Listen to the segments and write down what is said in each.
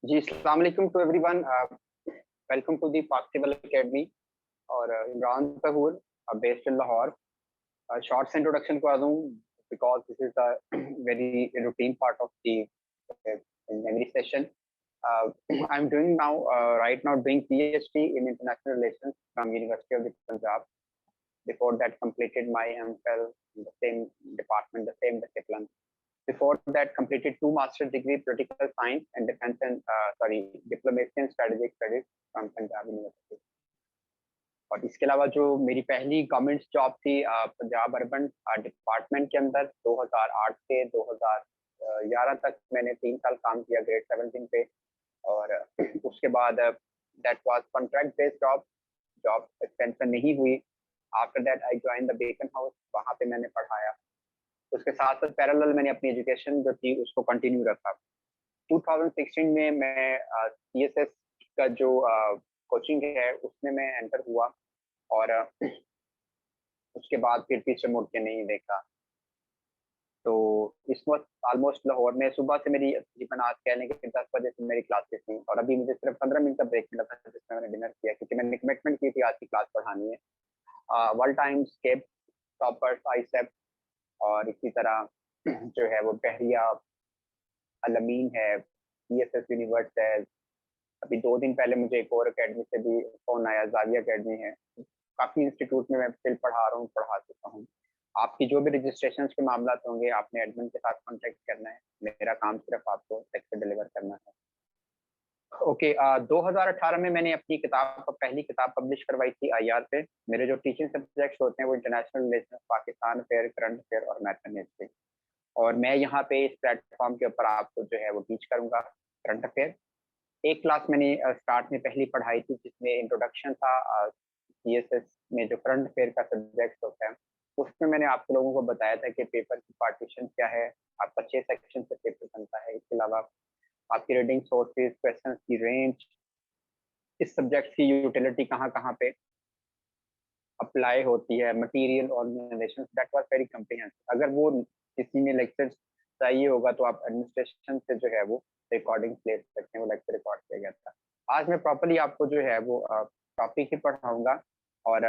जी, अस्सलाम वालेकुम to everyone. Welcome to the Pak civil academy. और Imran Tahoor, based in Lahore. Short से इंट्रोडक्शन करवा दूं because this is the very routine part of the memory session. I am doing now right now doing PhD in international relations from University of the Punjab. Before that, completed my MPhil in the same department, the same discipline. Before that, completed 2 master's degree political science and defense and diplomacy and strategic studies from Punjab University. और इसके अलावा जो मेरी पहली government job थी Punjab urban department के अंदर 2008 से 2011 तक मैंने 3 साल काम किया ग्रेड 17 पे। और उसके बाद that was contract based job, job extension नहीं हुई। After that I join the Beaconhouse, वहाँ पे मैंने पढ़ाया। उसके साथ साथ पैरेलल मैंने अपनी एजुकेशन जो थी उसको कंटिन्यू रखा। 2016 में मैं CSS का जो कोचिंग है उसमें मैं एंटर हुआ और उसके बाद फिर पीछे मुड़ के नहीं देखा। तो इस वक्त ऑलमोस्ट लाहौर में सुबह से मेरी तकरीबन आज कहने के 10 बजे से मेरी क्लासेस थी और अभी मुझे सिर्फ 15 मिनट का ब्रेक मिला था जिसमें मैंने डिनर किया क्योंकि मैंने कमिटमेंट की थी आज की क्लास पढ़ानी है। वर्ल्ड टाइम्स के टॉपर्स आईसेप और इसी तरह जो है वो बहरिया अलमीन है, ESS यूनिवर्स है। अभी 2 दिन पहले मुझे एक और अकेडमी से भी फोन आया, जाविया अकेडमी है। काफी इंस्टीट्यूट में मैं स्टिल पढ़ा रहा हूँ, पढ़ा चुका हूँ। आपकी जो भी रजिस्ट्रेशन के मामला होंगे आपने एडमिन के साथ कॉन्टेक्ट करना है। मेरा काम सिर्फ आपको लेक्चर डिलीवर करना है। ओके, 2018 में मैंने अपनी पहली किताब पब्लिश करवाई थी IR पे। मेरे जो टीचिंग सब्जेक्ट्स होते हैं वो international relation, Pakistan affair, current affair और अमेरिकन हिस्ट्री। और मैं यहाँ पे इस प्लेटफॉर्म के ऊपर आपको जो है वो टीच करूंगा करंट अफेयर। एक क्लास मैंने स्टार्ट में पहली पढ़ाई थी जिसमें इंट्रोडक्शन था CSS में जो करंट अफेयर का सब्जेक्ट होता है। उसमें मैंने आप लोगों को बताया था कि पेपर की पार्टीशन क्या है, आपका 6 सेक्शन से पेपर बनता है। इसके अलावा आपकी रीडिंग सोर्सेज, क्वेश्चंस की रेंज, इस सब्जेक्ट की यूटिलिटी कहाँ कहाँ पे अप्लाई होती है, material organisation, that was very comprehensive. अगर वो किसी में लेक्चर चाहिए होगा तो आप एडमिनिस्ट्रेशन से जो है वो रिकॉर्डिंग ले सकते हैं, वो लेक्चर रिकॉर्ड किया गया था। आज मैं प्रॉपर्ली आपको जो है वो टॉपिक ही पढ़ाऊंगा और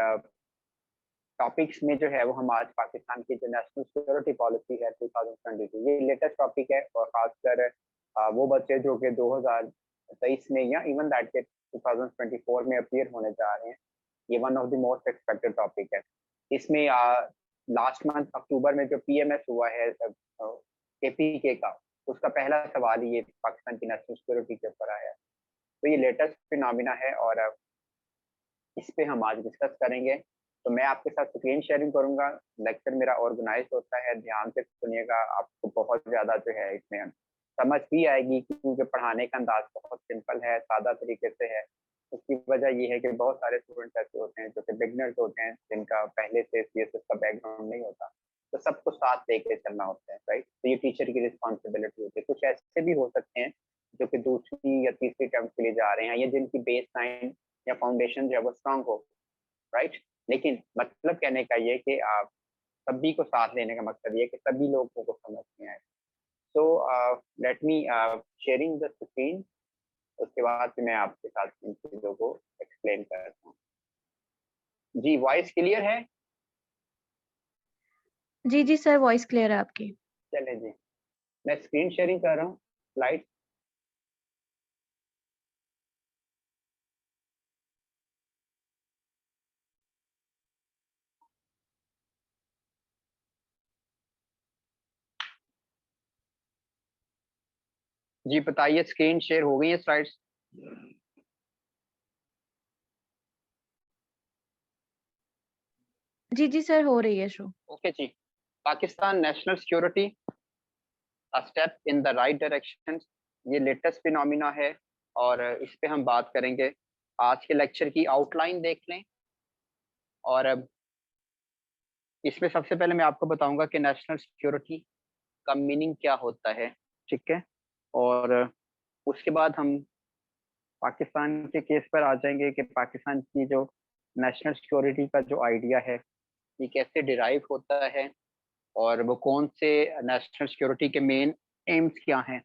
टॉपिक्स में जो है वो हम आज पाकिस्तान की जो नेशनल सिक्योरिटी पॉलिसी है 2022, ये लेटेस्ट टॉपिक है। और खासकर वो बच्चे जो कि 2023 में या इवन दैट के 2024 में अपीयर होने जा रहे हैं, ये one of the most expected topic है। इसमें लास्ट मंथ अक्टूबर में जो PMS हुआ है KPK का, उसका पहला सवाल ही ये पाकिस्तान की नेशनल सिक्योरिटी के ऊपर आया है। तो ये लेटेस्ट फिनोमिना है और इस पे हम आज डिस्कस करेंगे। तो मैं आपके साथ स्क्रीन शेयरिंग करूंगा। लेक्चर मेरा ऑर्गेनाइज होता है, ध्यान से सुनिएगा, आपको बहुत ज़्यादा जो है इसमें समझ भी आएगी क्योंकि पढ़ाने का अंदाज बहुत सिंपल है, सादा तरीके से है। उसकी वजह ये है कि बहुत सारे स्टूडेंट्स ऐसे होते हैं जो कि बिगनर्स होते हैं, जिनका पहले से CSS का बैकग्राउंड नहीं होता, तो सबको साथ लेके चलना होता है, राइट। तो ये टीचर की रिस्पॉन्सिबिलिटी होती है। कुछ ऐसे भी हो सकते हैं जो कि दूसरी या तीसरी टर्म के लिए जा रहे हैं या जिनकी बेस लाइन या फाउंडेशन जो है वो स्ट्रांग हो, राइट। लेकिन मतलब कहने का ये कि आप सभी को साथ लेने का मकसद ये है कि सभी लोगों को समझ में आए। So let me sharing the screen, उसके बाद फिर मैं आपके साथ इन चीज़ों को एक्सप्लेन करता हूँ। जी, वॉइस क्लियर है? जी, जी सर, वॉइस क्लियर है आपकी। चले जी, मैं स्क्रीन शेयरिंग कर रहा हूँ, स्लाइड। जी बताइए, स्क्रीन शेयर हो गई है स्लाइड्स? जी, जी सर, हो रही है शो। ओके जी। Pakistan national security, a step in the right direction, ये लेटेस्ट फिनोमिना है और इस पे हम बात करेंगे। आज के लेक्चर की आउटलाइन देख लें और इसमें सबसे पहले मैं आपको बताऊंगा कि नेशनल सिक्योरिटी का मीनिंग क्या होता है, ठीक है। और उसके बाद हम पाकिस्तान के केस पर आ जाएंगे कि पाकिस्तान की जो नेशनल सिक्योरिटी का जो आइडिया है ये कैसे डिराइव होता है और वो कौन से नेशनल सिक्योरिटी के मेन एम्स क्या हैं।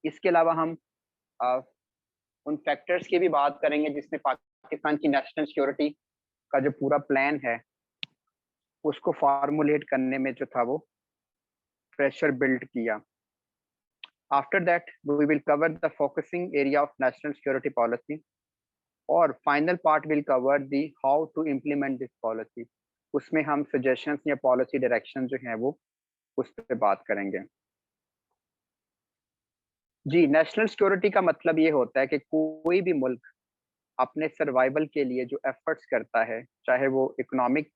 इसके अलावा हम उन फैक्टर्स की भी बात करेंगे जिसने पाकिस्तान की नेशनल सिक्योरिटी का जो पूरा प्लान है उसको फॉर्मुलेट करने में जो था वो प्रेशर बिल्ड किया. After that, we will cover the focusing area of national security policy, और final part will cover the how to implement this policy. उसमें हम suggestions या policy direction जो हैं वो उस पे बात करेंगे. जी, नेशनल सिक्योरिटी का मतलब ये होता है कि कोई भी मुल्क अपने सर्वाइवल के लिए जो एफर्ट्स करता है, चाहे वो इकोनॉमिक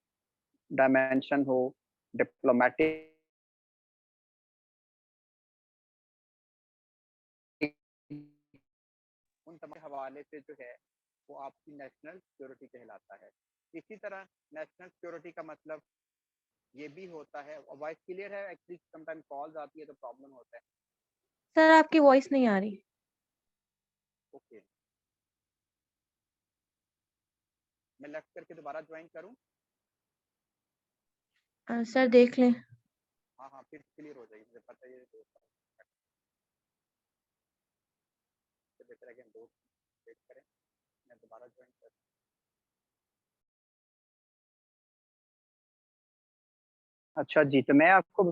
डायमेंशन हो, डिप्लोमेटिक उन तमाम हवाले से जो है वो आपकी नेशनल सिक्योरिटी कहलाता है. इसी तरह नेशनल सिक्योरिटी का मतलब ये भी होता है. वॉइस क्लियर है? एक्चुअली समटाइम कॉल्स आती है तो प्रॉब्लम होता है. सर आपकी वॉइस नहीं आ रही. ओके, मैं लेफ्ट करके दोबारा ज्वाइन करूं? सर देख लें. हाँ हाँ, फिर क्लियर हो जाएगी, मुझे पता है ये तो बेहतर है कि हम दो वेट करें. मैं दोबारा ज्वाइन कर. अच्छा जी, तो मैं आपको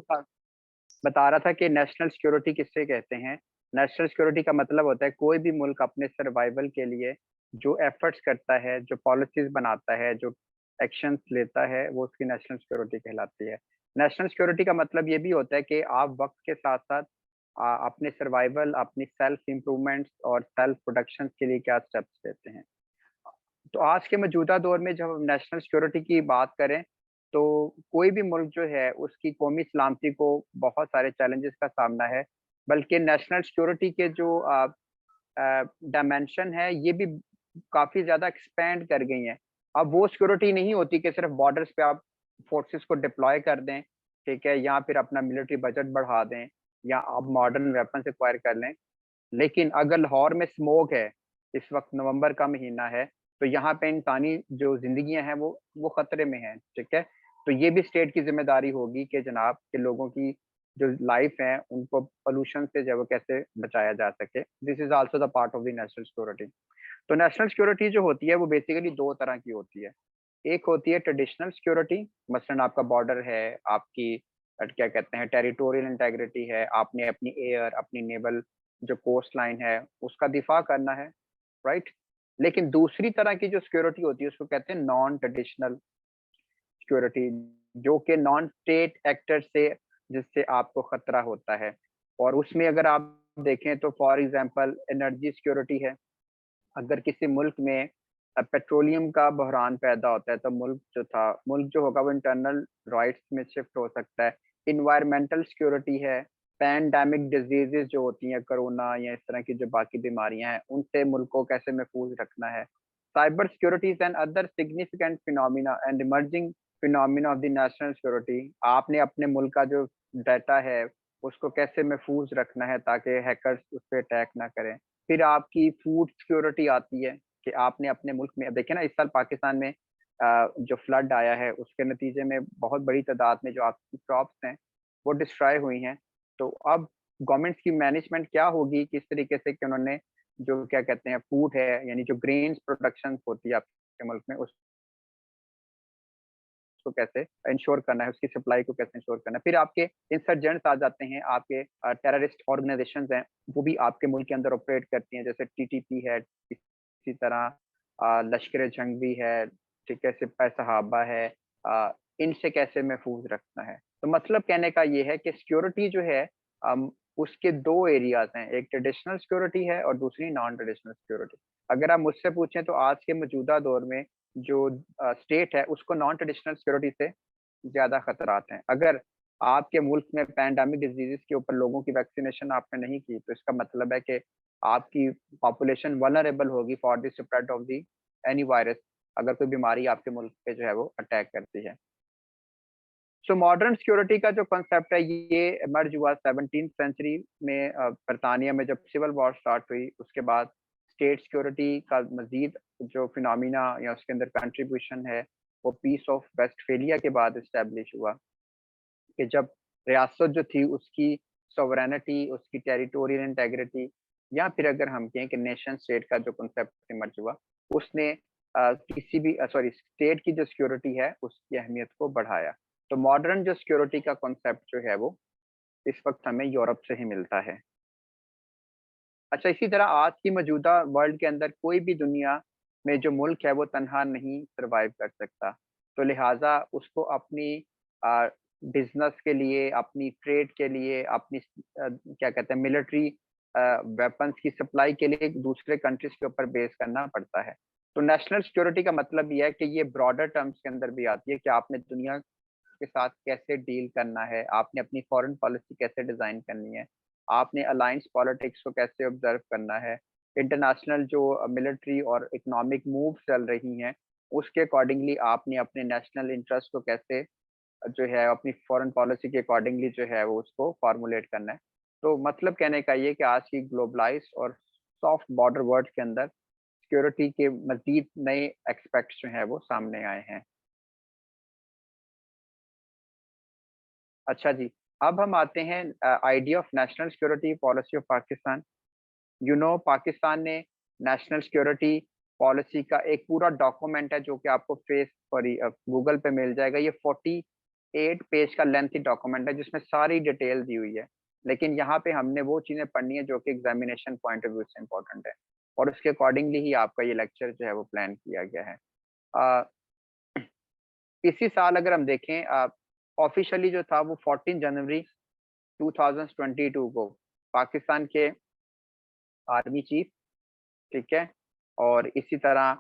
बता रहा था कि नेशनल सिक्योरिटी किससे कहते हैं. नेशनल सिक्योरिटी का मतलब होता है कोई भी मुल्क अपने सर्वाइवल के लिए जो एफर्ट्स करता है, जो पॉलिसीज बनाता है, जो एक्शंस लेता है, वो उसकी नेशनल सिक्योरिटी कहलाती है. नेशनल सिक्योरिटी का मतलब ये भी होता है कि आप वक्त के साथ साथ अपने सर्वाइवल, अपनी सेल्फ इम्प्रूवमेंट्स और सेल्फ प्रोडक्शन के लिए क्या स्टेप्स लेते हैं. तो आज के मौजूदा दौर में जब हम नेशनल सिक्योरिटी की बात करें तो कोई भी मुल्क जो है उसकी कौमी सलामती को बहुत सारे चैलेंजेस का सामना है. बल्कि नेशनल सिक्योरिटी के जो डायमेंशन है ये भी काफ़ी ज़्यादा एक्सपेंड कर गई हैं. अब वो सिक्योरिटी नहीं होती कि सिर्फ बॉर्डर्स पे आप फोर्सेस को डिप्लॉय कर दें, ठीक है, या फिर अपना मिलिट्री बजट बढ़ा दें, या आप मॉडर्न वेपन्स एक्वायर कर लें. लेकिन अगर लाहौर में स्मोक है, इस वक्त नवंबर का महीना है, तो यहाँ पे इंसानी जो ज़िंदगियाँ हैं वो खतरे में हैं, ठीक है? तो ये भी स्टेट की ज़िम्मेदारी होगी कि जनाब के लोगों की जो लाइफ है उनको पॉल्यूशन से जो है वो कैसे बचाया जा सके. This is also the part of the national security. तो नेशनल सिक्योरिटी जो होती है वो बेसिकली 2 तरह की होती है. एक होती है ट्रेडिशनल सिक्योरिटी, मसलन आपका बॉर्डर है, आपकी क्या कहते हैं टेरिटोरियल इंटीग्रिटी है, आपने अपनी एयर, अपनी नेवल जो कोस्ट लाइन है, उसका दिफा करना है, राइट? लेकिन दूसरी तरह की जो सिक्योरिटी होती है उसको कहते हैं नॉन ट्रेडिशनल सिक्योरिटी, जो कि नॉन स्टेट एक्टर से जिससे आपको खतरा होता है. और उसमें अगर आप देखें तो फॉर एग्जांपल एनर्जी सिक्योरिटी है. अगर किसी मुल्क में पेट्रोलियम का बहरान पैदा होता है तो मुल्क जो होगा वो इंटरनल राइट्स में शिफ्ट हो सकता है. इन्वायरमेंटल सिक्योरिटी है. पैंडेमिक डिजीजेस जो होती हैं, कोरोना या इस तरह की जो बाकी बीमारियां हैं, उनसे मुल्क को कैसे महफूज रखना है. Cyber securities and other significant phenomena and emerging phenomena of the national security. आपने अपने मुल्क का जो डाटा है उसको कैसे महफूज रखना है ताकि हैकर्स उस पर अटैक ना करें. फिर आपकी फूड सिक्योरिटी आती है कि आपने अपने मुल्क में, देखिए ना, इस साल पाकिस्तान में जो फ्लड आया है उसके नतीजे में बहुत बड़ी तादाद में जो आपकी क्रॉप्स हैं वो डिस्ट्रॉय हुई हैं. तो अब गवर्नमेंट की मैनेजमेंट क्या होगी, किस तरीके से कि उन्होंने जो क्या कहते हैं फूड है यानी जो ग्रेन्स प्रोडक्शन होती है आपके मुल्क में उसको कैसे इंश्योर करना है, उसकी सप्लाई को कैसे इंश्योर करना है. फिर आपके इंसर्जेंट्स आ जाते हैं, आपके टेररिस्ट ऑर्गेनाइजेशंस हैं, वो भी आपके मुल्क के अंदर ऑपरेट करती हैं, जैसे टीटीपी है, इसी तरह लश्कर जंग भी है, ठीक है, सिपाही सहाबा है. इनसे कैसे महफूज रखना है. तो मतलब कहने का ये है कि सिक्योरिटी जो है उसके 2 एरियाज हैं, एक ट्रेडिशनल सिक्योरिटी है और दूसरी नॉन ट्रेडिशनल सिक्योरिटी. अगर आप मुझसे पूछें तो आज के मौजूदा दौर में जो स्टेट है उसको नॉन ट्रेडिशनल सिक्योरिटी से ज़्यादा खतरात हैं. अगर आपके मुल्क में पैंडेमिक डिजीज़ेज़ के ऊपर लोगों की वैक्सीनेशन आपने नहीं की तो इसका मतलब है कि आपकी पॉपुलेशन वल्नरेबल होगी for the spread of the any virus, अगर कोई बीमारी आपके मुल्क पे जो है वो अटैक करती है. सो मॉडर्न सिक्योरिटी का जो कॉन्सेप्ट है ये इमर्ज हुआ 17th सेंचुरी में. बरतानिया में जब सिविल वॉर स्टार्ट हुई उसके बाद स्टेट सिक्योरिटी का मजीद जो फिनोमिना या उसके अंदर कंट्रीब्यूशन है वो पीस ऑफ वेस्टफेलिया के बाद इस्टेब्लिश हुआ कि जब रियासत जो थी उसकी सॉवरेनिटी, उसकी टेरिटोरियल इंटेग्रिटी या फिर अगर हम कहें कि नेशन स्टेट का जो कॉन्सेप्ट इमर्ज हुआ, उसने किसी भी स्टेट की जो सिक्योरिटी है उसकी अहमियत को बढ़ाया। तो मॉडर्न जो सिक्योरिटी का कॉन्सेप्ट जो है वो इस वक्त हमें यूरोप से ही मिलता है। अच्छा, इसी तरह आज की मौजूदा वर्ल्ड के अंदर कोई भी दुनिया में जो मुल्क है वो तनहा नहीं सर्वाइव कर सकता। तो लिहाजा उसको अपनी बिजनेस के लिए, अपनी ट्रेड के लिए, अपनी क्या कहते हैं मिलिट्री वेपन्स की सप्लाई के लिए दूसरे कंट्रीज के ऊपर बेस करना पड़ता है। तो नेशनल सिक्योरिटी का मतलब ये है कि ये ब्रॉडर टर्म्स के अंदर भी आती है कि आपने दुनिया के साथ कैसे डील करना है, आपने अपनी फॉरेन पॉलिसी कैसे डिजाइन करनी है, आपने अलायंस पॉलिटिक्स को कैसे ऑब्जर्व करना है, इंटरनेशनल जो मिलिट्री और इकोनॉमिक मूव चल रही हैं उसके अकॉर्डिंगली आपने अपने नेशनल इंटरेस्ट को कैसे जो है अपनी फॉरेन पॉलिसी के अकॉर्डिंगली जो है वो उसको फॉर्मुलेट करना है। तो मतलब कहने का ये कि आज की ग्लोबलाइज्ड और सॉफ्ट बॉर्डर वर्ल्ड के अंदर सिक्योरिटी के मजीद नए एक्सपेक्ट्स जो हैं वो सामने आए हैं। अच्छा जी, अब हम आते हैं idea of national security policy of Pakistan. Pakistan ने नेशनल सिक्योरिटी पॉलिसी का एक पूरा डॉक्यूमेंट है जो कि आपको फेस सॉरी गूगल पे मिल जाएगा। ये 48 पेज का लेंथी डॉक्यूमेंट है जिसमें सारी डिटेल दी हुई है। लेकिन यहाँ पे हमने वो चीजें पढ़नी है जो कि एग्जामिनेशन पॉइंट ऑफ व्यू से इम्पोर्टेंट है, और उसके अकॉर्डिंगली ही आपका ये लेक्चर जो है वो प्लान किया गया है। अ, इसी साल अगर हम देखें ऑफिशियली जो था वो 14 जनवरी 2022 को पाकिस्तान के आर्मी चीफ, ठीक है, और इसी तरह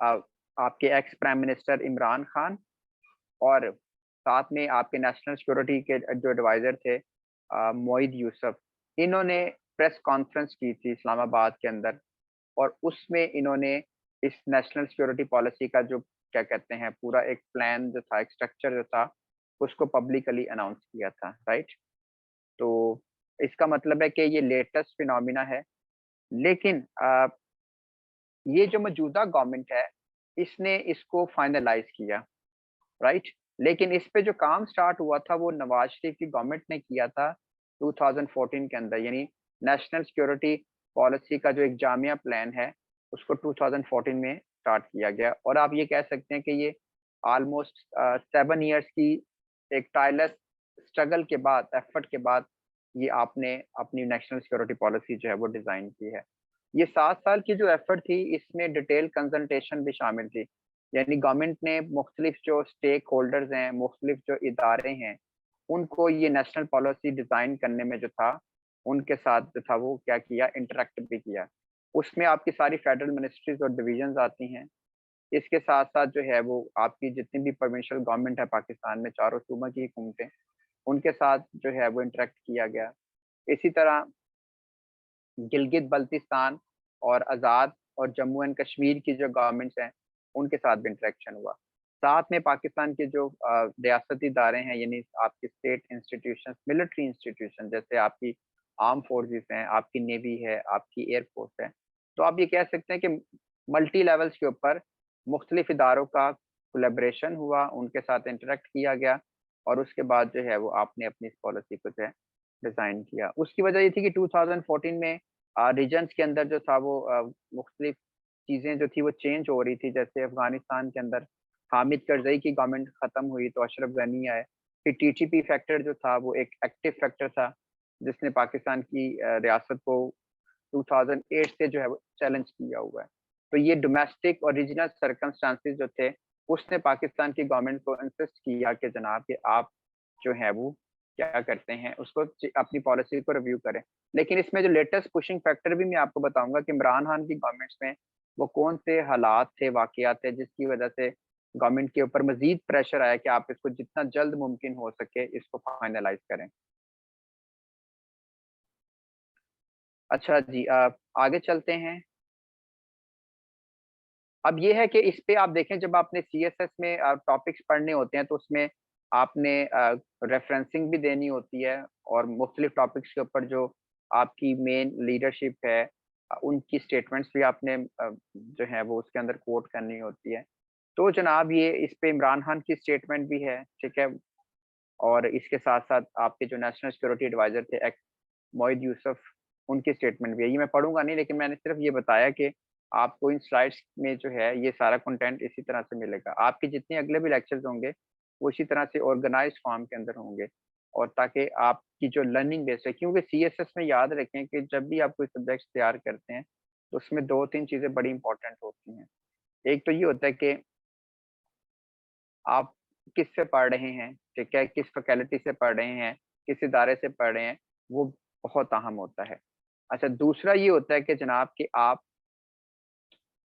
अ, आपके ex prime minister Imran Khan और साथ में आपके नेशनल सिक्योरिटी के जो एडवाइजर थे मोईद यूसुफ, इन्होंने प्रेस कॉन्फ्रेंस की थी इस्लामाबाद के अंदर, और उसमें इन्होंने इस नेशनल सिक्योरिटी पॉलिसी का जो क्या कहते हैं पूरा एक प्लान जो था, एक स्ट्रक्चर जो था, उसको पब्लिकली अनाउंस किया था, राइट। तो इसका मतलब है कि ये लेटेस्ट फिनोमिना है। लेकिन ये जो मौजूदा गवर्नमेंट है इसने इसको फाइनलाइज किया, राइट। लेकिन इस पे जो काम स्टार्ट हुआ था वो नवाज शरीफ की गवर्नमेंट ने किया था 2014 के अंदर, यानी नेशनल सिक्योरिटी पॉलिसी का जो एक जामिया प्लान है उसको 2014 में स्टार्ट किया गया। और आप ये कह सकते हैं कि ये ऑलमोस्ट 7 इयर्स की एक टायरलेस स्ट्रगल के बाद, एफर्ट के बाद ये आपने अपनी नेशनल सिक्योरिटी पॉलिसी जो है वो डिजाइन की है। ये 7 साल की जो एफर्ट थी इसमें डिटेल कंसल्टेशन भी शामिल थी, यानी गवर्नमेंट ने मुख्तलिफ जो स्टेक होल्डर्स हैं, मुख्तलिफ जो इदारे हैं, उनको ये नेशनल पॉलिसी डिजाइन करने में जो था उनके साथ जो था वो क्या किया, इंटरेक्ट भी किया। उसमें आपकी सारी फेडरल मिनिस्ट्रीज और डिविजन्स आती हैं। इसके साथ साथ जो है वो आपकी जितनी भी प्रोविंशियल गवर्नमेंट है पाकिस्तान में, चारों सूबा की हुकूमतें, उनके साथ जो है वो इंटरेक्ट किया गया। इसी तरह गिलगित बल्तिस्तान और आज़ाद और जम्मू एंड कश्मीर की जो गवर्नमेंट्स हैं, उनके साथ भी इंटरेक्शन हुआ। साथ में पाकिस्तान के जो रियासती इदारे हैं, यानी आपकी स्टेट इंस्टीट्यूशंस, मिलिट्री इंस्टीट्यूशन, जैसे आपकी आर्म फोर्सेस हैं, आपकी नेवी है, आपकी एयर फोर्स है। तो आप ये कह सकते हैं कि मल्टी लेवल्स के ऊपर मुख्तलिफ इदारों का कोलैबोरेशन हुआ, उनके साथ इंटरेक्ट किया गया, और उसके बाद जो है वो आपने अपनी इस पॉलिसी को जो है डिज़ाइन किया। उसकी वजह ये थी कि 2014 में रीजन्स के अंदर जो था वो मुख्तलिफ चीज़ें जो थी वो चेंज हो रही थी। जैसे अफ़गानिस्तान के अंदर हामिद करज़ई की गवर्नमेंट ख़त्म हुई तो अशरफ गनी आए। फिर टीटीपी फैक्टर जो था वो एक एक्टिव फैक्टर था, जिसने पाकिस्तान की रियासत को 2008 से जो है वो चैलेंज किया हुआ है। तो ये डोमेस्टिक और रीजनल सर्कमस्टांसेस जो थे, उसने पाकिस्तान की गवर्नमेंट को इंसिस्ट किया कि जनाब कि आप जो है वो क्या करते हैं, उसको अपनी पॉलिसी को रिव्यू करें। लेकिन इसमें जो लेटेस्ट पुशिंग फैक्टर भी मैं आपको बताऊंगा कि इमरान खान की गवर्नमेंट्स में वो कौन से हालात थे, वाकयात थे, जिसकी वजह से गवर्नमेंट के ऊपर मजीद प्रेशर आया कि आप इसको जितना जल्द मुमकिन हो सके इसको फाइनलाइज करें। अच्छा जी, आगे चलते हैं। अब ये है कि इस पे आप देखें, जब आपने सीएसएस में टॉपिक्स पढ़ने होते हैं तो उसमें आपने रेफरेंसिंग भी देनी होती है, और मुख्तलिफ टॉपिक्स के ऊपर जो आपकी मेन लीडरशिप है उनकी स्टेटमेंट्स भी आपने जो है वो उसके अंदर कोट करनी होती है। तो जनाब ये इस पे इमरान खान की स्टेटमेंट भी है, ठीक है, और इसके साथ साथ आपके जो नेशनल सिक्योरिटी एडवाइजर थे एक्स मोईद यूसुफ, उनकी स्टेटमेंट भी है। ये मैं पढ़ूंगा नहीं, लेकिन मैंने सिर्फ ये बताया कि आपको इन स्लाइड्स में जो है ये सारा कंटेंट इसी तरह से मिलेगा। आपके जितने अगले भी लेक्चर्स होंगे वो इसी तरह से ऑर्गेनाइज फॉर्म के अंदर होंगे, और ताकि आपकी जो लर्निंग बेस है, क्योंकि सीएसएस में याद रखें कि जब भी आप कोई सब्जेक्ट तैयार करते हैं तो उसमें 2-3 चीजें बड़ी इंपॉर्टेंट होती हैं। एक तो ये होता है कि आप किससे पढ़ रहे हैं, ठीक है, किस फैकल्टी से पढ़ रहे हैं, किस इदारे से पढ़ रहे हैं, वो बहुत अहम होता है। अच्छा, दूसरा ये होता है कि जनाब कि आप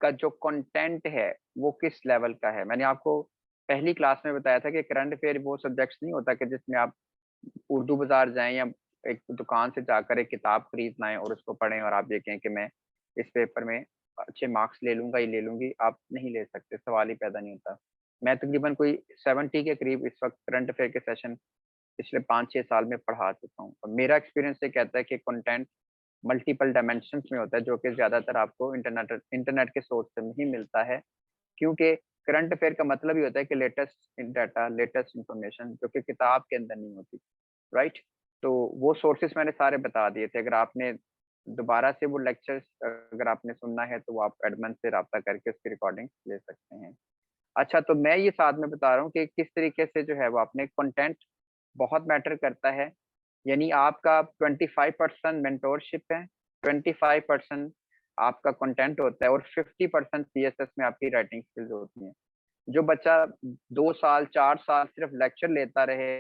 का जो कंटेंट है वो किस लेवल का है। मैंने आपको पहली क्लास में बताया था कि करंट अफेयर वो सब्जेक्ट्स नहीं होता कि जिसमें आप उर्दू बाजार जाएं या एक दुकान से जाकर एक किताब खरीद लाएं और उसको पढ़ें और आप ये कहें कि मैं इस पेपर में अच्छे मार्क्स ले लूंगा, ये ले लूंगी। आप नहीं ले सकते, सवाल ही पैदा नहीं होता। मैं तकरीबन कोई 70 के करीब इस वक्त करंट अफेयर के सेशन पिछले 5-6 साल में पढ़ा चुका हूँ, और मेरा एक्सपीरियंस ये कहता है कि कंटेंट मल्टीपल डायमेंशंस में होता है, जो कि ज्यादातर आपको इंटरनेट के सोर्स से नहीं मिलता है। क्योंकि करंट अफेयर का मतलब ही होता है कि लेटेस्ट डाटा, लेटेस्ट इंफॉर्मेशन, जो कि किताब के अंदर नहीं होती, राइट। तो वो सोर्सेस मैंने सारे बता दिए थे। अगर आपने दोबारा से वो लेक्चर्स अगर आपने सुनना है तो वो आप एडमिन से रब्ता करके उसकी रिकॉर्डिंग ले सकते हैं। अच्छा, तो मैं ये साथ में बता रहा हूँ कि किस तरीके से जो है वो आपने कंटेंट बहुत मैटर करता है। यानी आपका 25% मेंटोरशिप है, 25% आपका कंटेंट होता है, और 50% सीएसएस में आपकी राइटिंग स्किल्स होती हैं। जो बच्चा 2 साल 4 साल सिर्फ लेक्चर लेता रहे,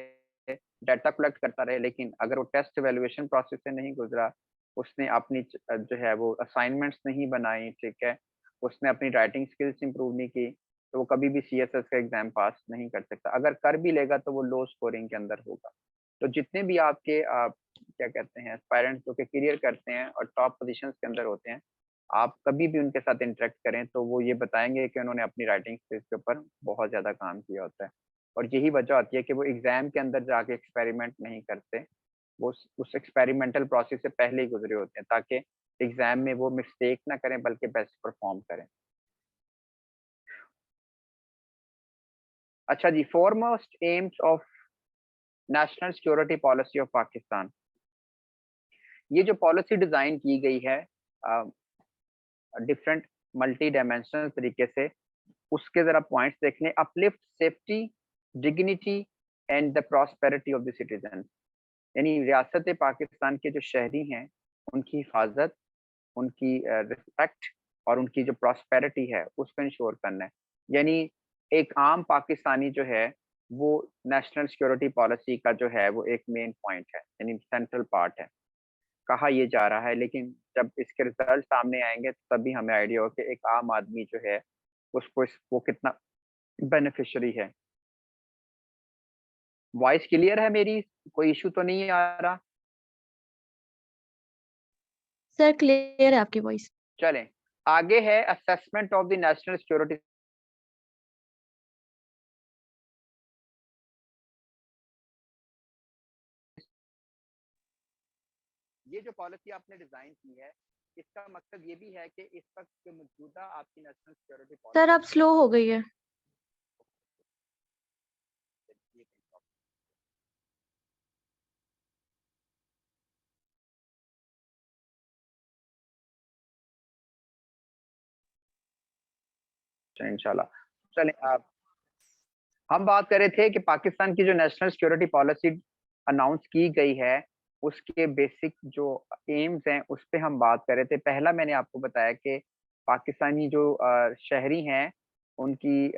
डाटा कलेक्ट करता रहे, लेकिन अगर वो टेस्ट एवेल्युएशन प्रोसेस से नहीं गुजरा, उसने अपनी जो है वो असाइनमेंट्स नहीं बनाई, ठीक है, उसने अपनी राइटिंग स्किल्स इंप्रूव नहीं की, तो वो कभी भी सीएसएस का एग्जाम पास नहीं कर सकता। अगर कर भी लेगा तो वो लो स्कोरिंग के अंदर होगा। तो जितने भी आपके क्या कहते हैं एस्पायरेंट्स जो कि करियर करते हैं और टॉप पोजीशंस के अंदर होते हैं, आप कभी भी उनके साथ इंटरेक्ट करें तो वो ये बताएंगे कि उन्होंने अपनी राइटिंग स्किल्स के ऊपर बहुत ज़्यादा काम किया होता है। और यही वजह होती है कि वो एग्ज़ाम के अंदर जाके एक्सपेरिमेंट नहीं करते, वो उस एक्सपेरिमेंटल प्रोसेस से पहले ही गुजरे होते हैं, ताकि एग्ज़ाम में वो मिस्टेक ना करें बल्कि बेस्ट परफॉर्म करें। अच्छा जी, foremost aims of national security policy of Pakistan. ये जो पॉलिसी डिज़ाइन की गई है डिफरेंट मल्टी डायमेंशनल तरीके से, उसके जरा पॉइंट्स देख लें। Uplift safety, dignity and the prosperity of the citizen. यानी रियासत पाकिस्तान के जो शहरी हैं उनकी हिफाजत, उनकी रिस्पेक्ट और उनकी जो प्रॉस्पेरिटी है उसको इंश्योर करना है। यानी एक आम पाकिस्तानी जो है वो नेशनल सिक्योरिटी पॉलिसी का जो है वो एक मेन पॉइंट है, यानी सेंट्रल पार्ट है। कहा ये जा रहा है, लेकिन जब इसके रिजल्ट सामने आएंगे तो तभी हमें आइडिया हो कि एक आम आदमी जो है उसको वो कितना बेनिफिशियरी है। वॉइस क्लियर है मेरी? कोई इशू तो नहीं आ रहा? सर क्लियर है आपकी वॉइस। चलें, आगे है assessment of the national security. ये जो पॉलिसी आपने डिजाइन की है, इसका मकसद ये भी है कि इस वक्त जो मौजूदा आपकी नेशनल सिक्योरिटी सर पॉलिसी अब स्लो हो गई है। इंशाल्लाह। चलें, आप हम बात कर रहे थे कि पाकिस्तान की जो नेशनल सिक्योरिटी पॉलिसी अनाउंस की गई है उसके बेसिक जो एम्स हैं उस पे हम बात कर रहे थे। पहला मैंने आपको बताया कि पाकिस्तानी जो शहरी हैं उनकी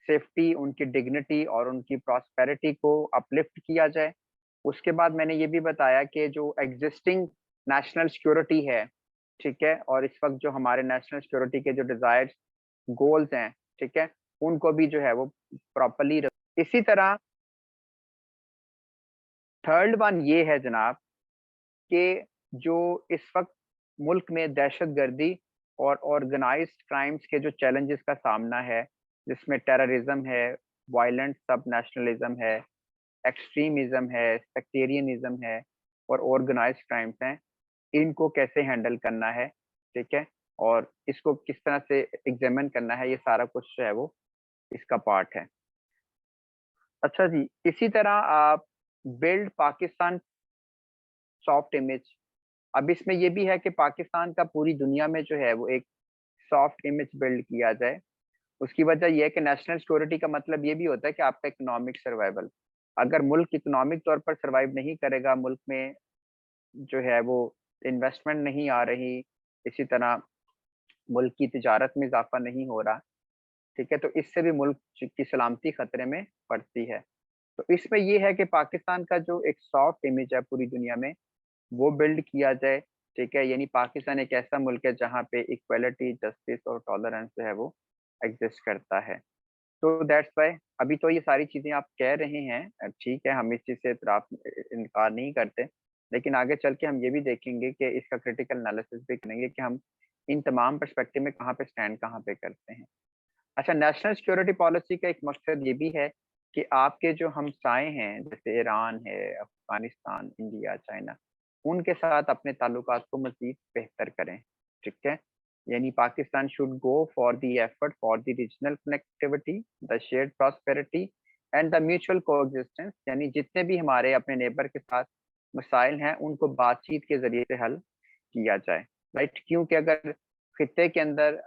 सेफ्टी, उनकी डिग्निटी और उनकी प्रॉस्पेरिटी को अपलिफ्ट किया जाए। उसके बाद मैंने ये भी बताया कि जो एग्जिस्टिंग नेशनल सिक्योरिटी है, ठीक है, और इस वक्त जो हमारे नेशनल सिक्योरिटी के जो डिजायर्ड गोल्स हैं, ठीक है, उनको भी जो है वो प्रॉपर्ली। इसी तरह थर्ड वन ये है जनाब कि जो इस वक्त मुल्क में दहशतगर्दी और ऑर्गेनाइज्ड क्राइम्स के जो चैलेंजेस का सामना है, जिसमें टेररिज्म है, वायलेंट सब नेशनलिज्म है, एक्सट्रीमिज्म है, सेक्टेरियनिज्म है और ऑर्गेनाइज्ड क्राइम्स हैं, इनको कैसे हैंडल करना है, ठीक है, और इसको किस तरह से एग्जामिन करना है, ये सारा कुछ जो है वो इसका पार्ट है। अच्छा जी, इसी तरह आप बिल्ड पाकिस्तान सॉफ्ट इमेज, अब इसमें ये भी है कि पाकिस्तान का पूरी दुनिया में जो है वो एक सॉफ्ट इमेज बिल्ड किया जाए। उसकी वजह यह है कि नेशनल सिक्योरिटी का मतलब ये भी होता है कि आपका इकोनॉमिक सर्वाइवल। अगर मुल्क इकोनॉमिक तौर पर सर्वाइव नहीं करेगा, मुल्क में जो है वो इन्वेस्टमेंट नहीं आ रही, इसी तरह मुल्क की तिजारत में इजाफा नहीं हो रहा, ठीक है, तो इससे भी मुल्क की सलामती खतरे में पड़ती है। तो इसमें ये है कि पाकिस्तान का जो एक सॉफ्ट इमेज है पूरी दुनिया में, वो बिल्ड किया जाए, ठीक है। यानी पाकिस्तान एक ऐसा मुल्क है जहाँ पे इक्वलिटी, जस्टिस और टॉलरेंस जो है वो एग्जिस्ट करता है। तो दैट्स वाई अभी तो ये सारी चीजें आप कह रहे हैं, ठीक है, हम इस चीज से इनकार नहीं करते, लेकिन आगे चल के हम ये भी देखेंगे कि इसका क्रिटिकल एनालिसिस भी करेंगे कि हम इन तमाम पर्सपेक्टिव में कहाँ पे स्टैंड कहाँ पे करते हैं। अच्छा, नेशनल सिक्योरिटी पॉलिसी का एक मकसद ये भी है कि आपके जो हमसाए हैं, जैसे ईरान है, अफगानिस्तान, इंडिया, चाइना, उनके साथ अपने ताल्लुकात को मजीद बेहतर करें, ठीक है। यानी Pakistan should go for the effort for the regional connectivity, the shared prosperity and the mutual coexistence. यानी जितने भी हमारे अपने नेबर के साथ मसाइल हैं उनको बातचीत के जरिए से हल किया जाए, राइट। क्योंकि अगर खित्ते के अंदर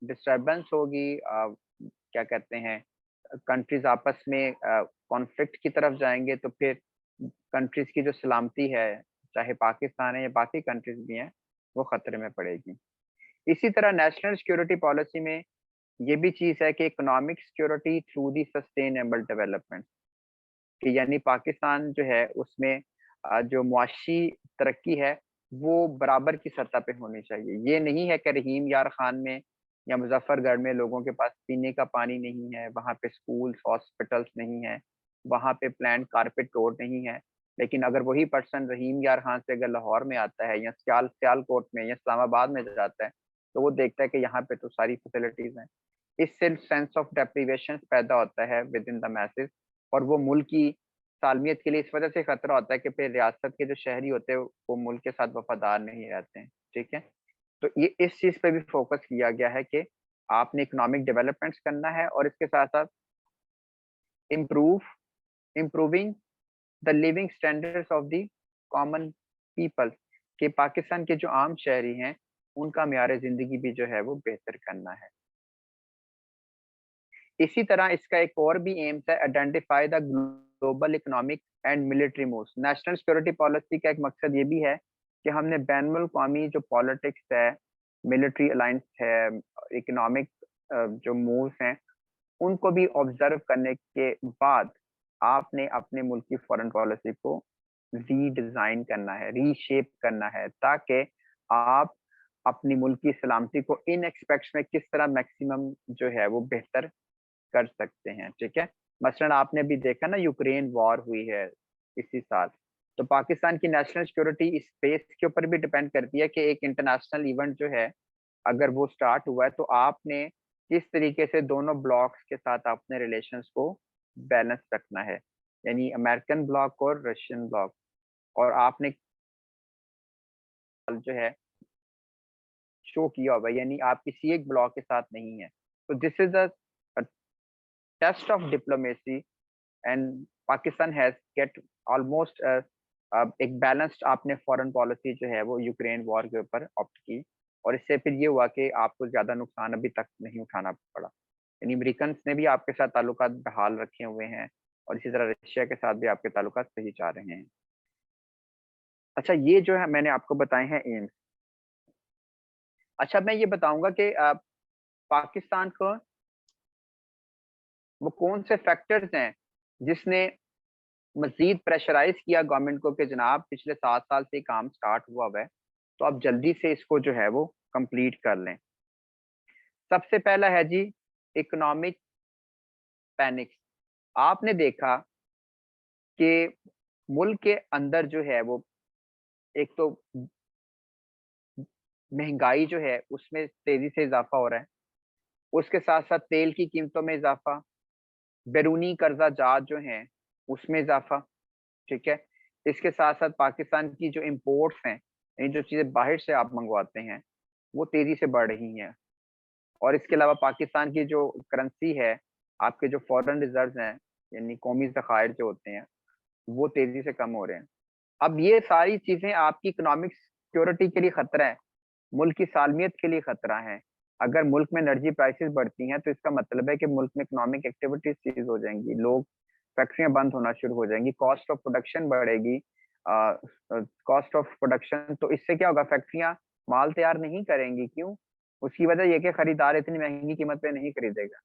डिस्टरबेंस होगी, क्या कहते हैं, कंट्रीज आपस में कॉन्फ्लिक्ट की तरफ जाएंगे, तो फिर कंट्रीज की जो सलामती है, चाहे पाकिस्तान है या बाकी कंट्रीज भी हैं, वो खतरे में पड़ेगी। इसी तरह नेशनल सिक्योरिटी पॉलिसी में ये भी चीज है कि economic security through the sustainable development, कि यानी पाकिस्तान जो है उसमें जो मुआशी तरक्की है वो बराबर की सतह पे होनी चाहिए। ये नहीं है कि रहीम यार खान में या मुजफ्फरगढ़ में लोगों के पास पीने का पानी नहीं है, वहाँ पे स्कूल्स, हॉस्पिटल्स नहीं है, वहाँ पे प्लान कारपेट रोड नहीं है, लेकिन अगर वही पर्सन रहीम यार खान से अगर लाहौर में आता है या सियालकोट में या इस्लामाबाद में जाता है, तो वो देखता है कि यहाँ पे तो सारी फैसिलिटीज हैं। इससे सेंस ऑफ डेप्रिवेशन पैदा होता है विद इन द मैसेज, और वो मुल्क की सालमियत के लिए इस वजह से खतरा होता है कि फिर रियासत के जो शहरी होते हैं वो मुल्क के साथ वफादार नहीं रहते हैं, ठीक है। तो ये इस चीज पे भी फोकस किया गया है कि आपने इकोनॉमिक डेवलपमेंट्स करना है और इसके साथ साथ improve improving the living standards of the common people, कि पाकिस्तान के जो आम शहरी हैं उनका म्यार जिंदगी भी जो है वो बेहतर करना है। इसी तरह इसका एक और भी एम्स है, identify the global economic and military moves. National security policy का एक मकसद ये भी है कि हमने बैनुल अक़वामी जो पॉलिटिक्स है, मिलिट्री अलायंस है, इकोनॉमिक जो मूव्स हैं, उनको भी ऑब्जर्व करने के बाद आपने अपने मुल्क की फॉरेन पॉलिसी को रीडिजाइन करना है, रीशेप करना है, ताकि आप अपनी मुल्क की सलामती को इन एक्सपेक्ट्स में किस तरह मैक्सिमम जो है वो बेहतर कर सकते हैं, ठीक है। मसलन आपने भी देखा ना, यूक्रेन वॉर हुई है इसी साल, तो पाकिस्तान की नेशनल सिक्योरिटी इस स्पेस के ऊपर भी डिपेंड करती है कि एक इंटरनेशनल इवेंट जो है अगर वो स्टार्ट हुआ है तो आपने किस तरीके से दोनों ब्लॉक्स के साथ अपने रिलेशंस को बैलेंस रखना है, यानी अमेरिकन ब्लॉक और रशियन ब्लॉक, और आपने जो है शो किया होगा, यानी आप किसी एक ब्लॉक के साथ नहीं है। तो this is a test of diplomacy, and Pakistan has get almost एक बैलेंस्ड आपने फॉरेन पॉलिसी जो है वो यूक्रेन वॉर के ऊपर ऑप्ट की, और इससे फिर ये हुआ कि आपको ज्यादा नुकसान अभी तक नहीं उठाना पड़ा। यानी अमेरिकन ने भी आपके साथ ताल्लुकात बहाल रखे हुए हैं, और इसी तरह रशिया के साथ भी आपके ताल्लुकात सही जा रहे हैं। अच्छा, ये जो है मैंने आपको बताए हैं एम्स। अच्छा, मैं ये बताऊंगा कि पाकिस्तान को वो कौन से फैक्टर्स हैं जिसने मजीद प्रेशराइज किया गवर्नमेंट को कि जनाब पिछले 7 साल से काम स्टार्ट हुआ है, तो आप जल्दी से इसको जो है वो कंप्लीट कर लें। सबसे पहला है जी इकोनॉमिक पैनिक। आपने देखा कि मुल्क के अंदर जो है वो एक तो महंगाई जो है उसमें तेजी से इजाफा हो रहा है, उसके साथ साथ तेल की कीमतों में इजाफा, बैरूनी कर्जा जात जो हैं उसमें इजाफा, ठीक है। इसके साथ साथ पाकिस्तान की जो इम्पोर्ट्स हैं, यानी जो चीजें बाहर से आप मंगवाते हैं, वो तेजी से बढ़ रही हैं। और इसके अलावा पाकिस्तान की जो करेंसी है, आपके जो फॉरेन रिजर्व हैं, यानी कौमी ज़खायर जो होते हैं, वो तेजी से कम हो रहे हैं। अब ये सारी चीजें आपकी इकोनॉमिक सिक्योरिटी के लिए खतरा है, मुल्क की सालमियत के लिए खतरा है। अगर मुल्क में एनर्जी प्राइसेस बढ़ती हैं तो इसका मतलब है कि मुल्क में इकोनॉमिक एक्टिविटीज सीज हो जाएंगी, लोग फैक्ट्रियां बंद होना शुरू हो जाएंगी, कॉस्ट ऑफ प्रोडक्शन बढ़ेगी। कॉस्ट ऑफ प्रोडक्शन, तो इससे क्या होगा, फैक्ट्रियां माल तैयार नहीं करेंगी। क्यों? उसकी वजह यह कि खरीदार इतनी महंगी कीमत पे नहीं खरीदेगा।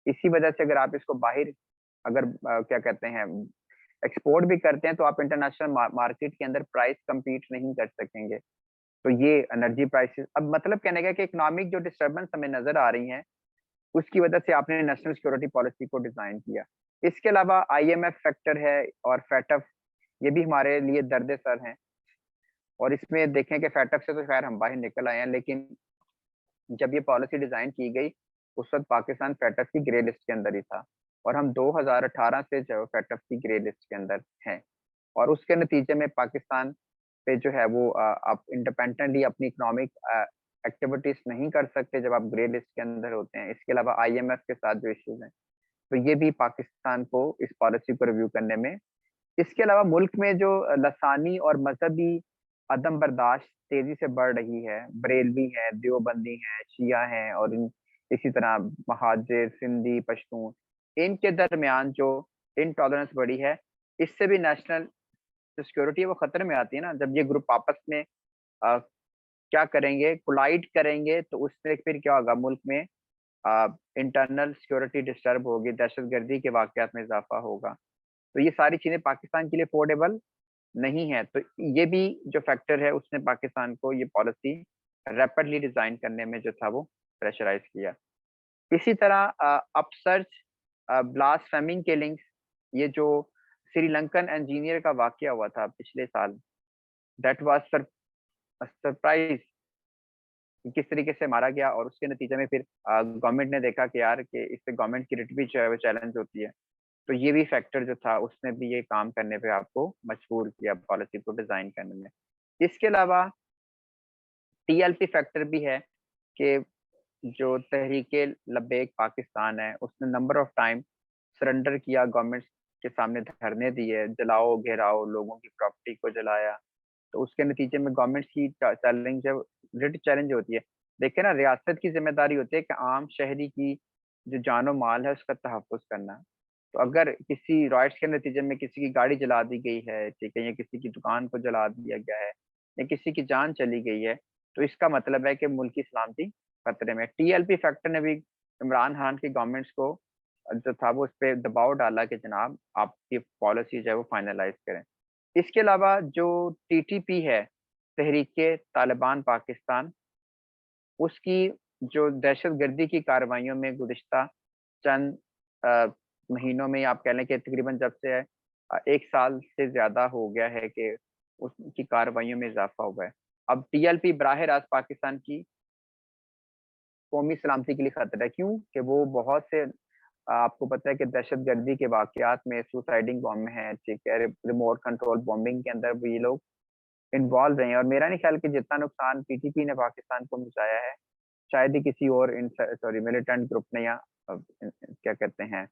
इसी वजह से अगर आप इसको बाहर, अगर क्या कहते हैं, एक्सपोर्ट भी करते हैं तो आप इंटरनेशनल मार्केट के अंदर प्राइस compete नहीं कर सकेंगे। तो ये एनर्जी प्राइसेस, अब मतलब कहने का कि इकोनॉमिक जो डिस्टर्बेंस हमें नजर आ रही है उसकी वजह से आपने नेशनल सिक्योरिटी पॉलिसी को डिजाइन किया। इसके अलावा आईएमएफ फैक्टर है और फैटफ, ये भी हमारे लिए दर्द सर हैं। और इसमें देखें कि फैटफ से तो खैर हम बाहर निकल आए हैं, लेकिन जब ये पॉलिसी डिजाइन की गई उस वक्त पाकिस्तान फैटफ की ग्रे लिस्ट के अंदर ही था, और हम 2018 से जो फैटफ की ग्रे लिस्ट के अंदर हैं। और उसके नतीजे में पाकिस्तान पे जो है वो आप इंडिपेंडेंटली अपनी इकोनॉमिक एक्टिविटीज नहीं कर सकते जब आप ग्रे लिस्ट के अंदर होते हैं। इसके अलावा आईएमएफ के साथ जो इश्यूज हैं, तो ये भी पाकिस्तान को इस पॉलिसी को रिव्यू करने में। इसके अलावा मुल्क में जो लसानी और मजहबी अदम बर्दाश्त तेजी से बढ़ रही है, बरेलवी है, देवबंदी है, शिया है, और इसी तरह महाजिर, सिंधी, पश्तून, इनके दरमियान जो इनटॉलरेंस बढ़ी है, इससे भी नेशनल जो सिक्योरिटी है वो खतरे में आती है ना। जब ये ग्रुप आपस में क्या करेंगे, कोलाइड करेंगे, तो उससे फिर क्या होगा, मुल्क में इंटरनल सिक्योरिटी डिस्टर्ब होगी, दहशतगर्दी के वाकयात में इजाफा होगा। तो ये सारी चीजें पाकिस्तान के लिए अफोर्डेबल नहीं है। तो ये भी जो फैक्टर है उसने पाकिस्तान को ये पॉलिसी रैपिडली डिजाइन करने में जो था वो प्रेशराइज किया। इसी तरह अपसर्च, ब्लास्फेमिंग किलिंग्स, ये जो श्रीलंकन इंजीनियर का वाकया हुआ था पिछले साल, दैट वाज सरप्राइज, किस तरीके से मारा गया। और उसके नतीजे में फिर गवर्नमेंट ने देखा कि यार कि इससे गवर्नमेंट की रिट भी जो है वो चैलेंज होती है। तो ये भी फैक्टर जो था उसने भी ये काम करने पे आपको मजबूर किया पॉलिसी को डिजाइन करने में। इसके अलावा टीएलपी फैक्टर भी है कि जो तहरीके लब्बैक पाकिस्तान है उसने नंबर ऑफ टाइम सरेंडर किया, गवर्नमेंट के सामने धरने दिए, जलाओ घेराओ, लोगों की प्रॉपर्टी को जलाया। तो उसके नतीजे में गवर्नमेंट की चैलेंज है, रिट चैलेंज होती है। देखिए ना, रियासत की जिम्मेदारी होती है कि आम शहरी की जो जानो माल है उसका तहफ़्फ़ुज़ करना। तो अगर किसी रॉयट्स के नतीजे में किसी की गाड़ी जला दी गई है, ठीक है, या किसी की दुकान को जला दिया गया है, या किसी की जान चली गई है, तो इसका मतलब है कि मुल्क की सलामती खतरे में। टीएलपी फैक्टर ने भी इमरान खान की गवर्नमेंट्स को जो था वो उस पे दबाव डाला कि जनाब आपकी पॉलिसी जो है वो फाइनलाइज करें। इसके अलावा जो टीटीपी है, तहरीके तालिबान पाकिस्तान, उसकी जो दहशतगर्दी की कार्रवाइयों में गुज़िश्ता चंद महीनों में, आप कह लें कि तकरीबन जब से 1 साल से ज़्यादा हो गया है कि उसकी कार्रवाइयों में इज़ाफ़ा हुआ है। अब टीएलपी बराह रास्त पाकिस्तान की कौमी सलामती के लिए खतरा है। क्यों? कि वो बहुत से आपको पता है कि दहशतगर्दी के वाक़यात में, सुसाइडिंग बॉम्ब है, ठीक है, रिमोट कंट्रोल बॉम्बिंग के अंदर भी ये लोग इन्वॉल्व रहे हैं। और मेरा नहीं ख्याल कि जितना नुकसान टीटीपी ने पाकिस्तान को पहुँचाया है, शायद ही किसी और सॉरी मिलिटेंट ग्रुप ने या क्या कहते हैं,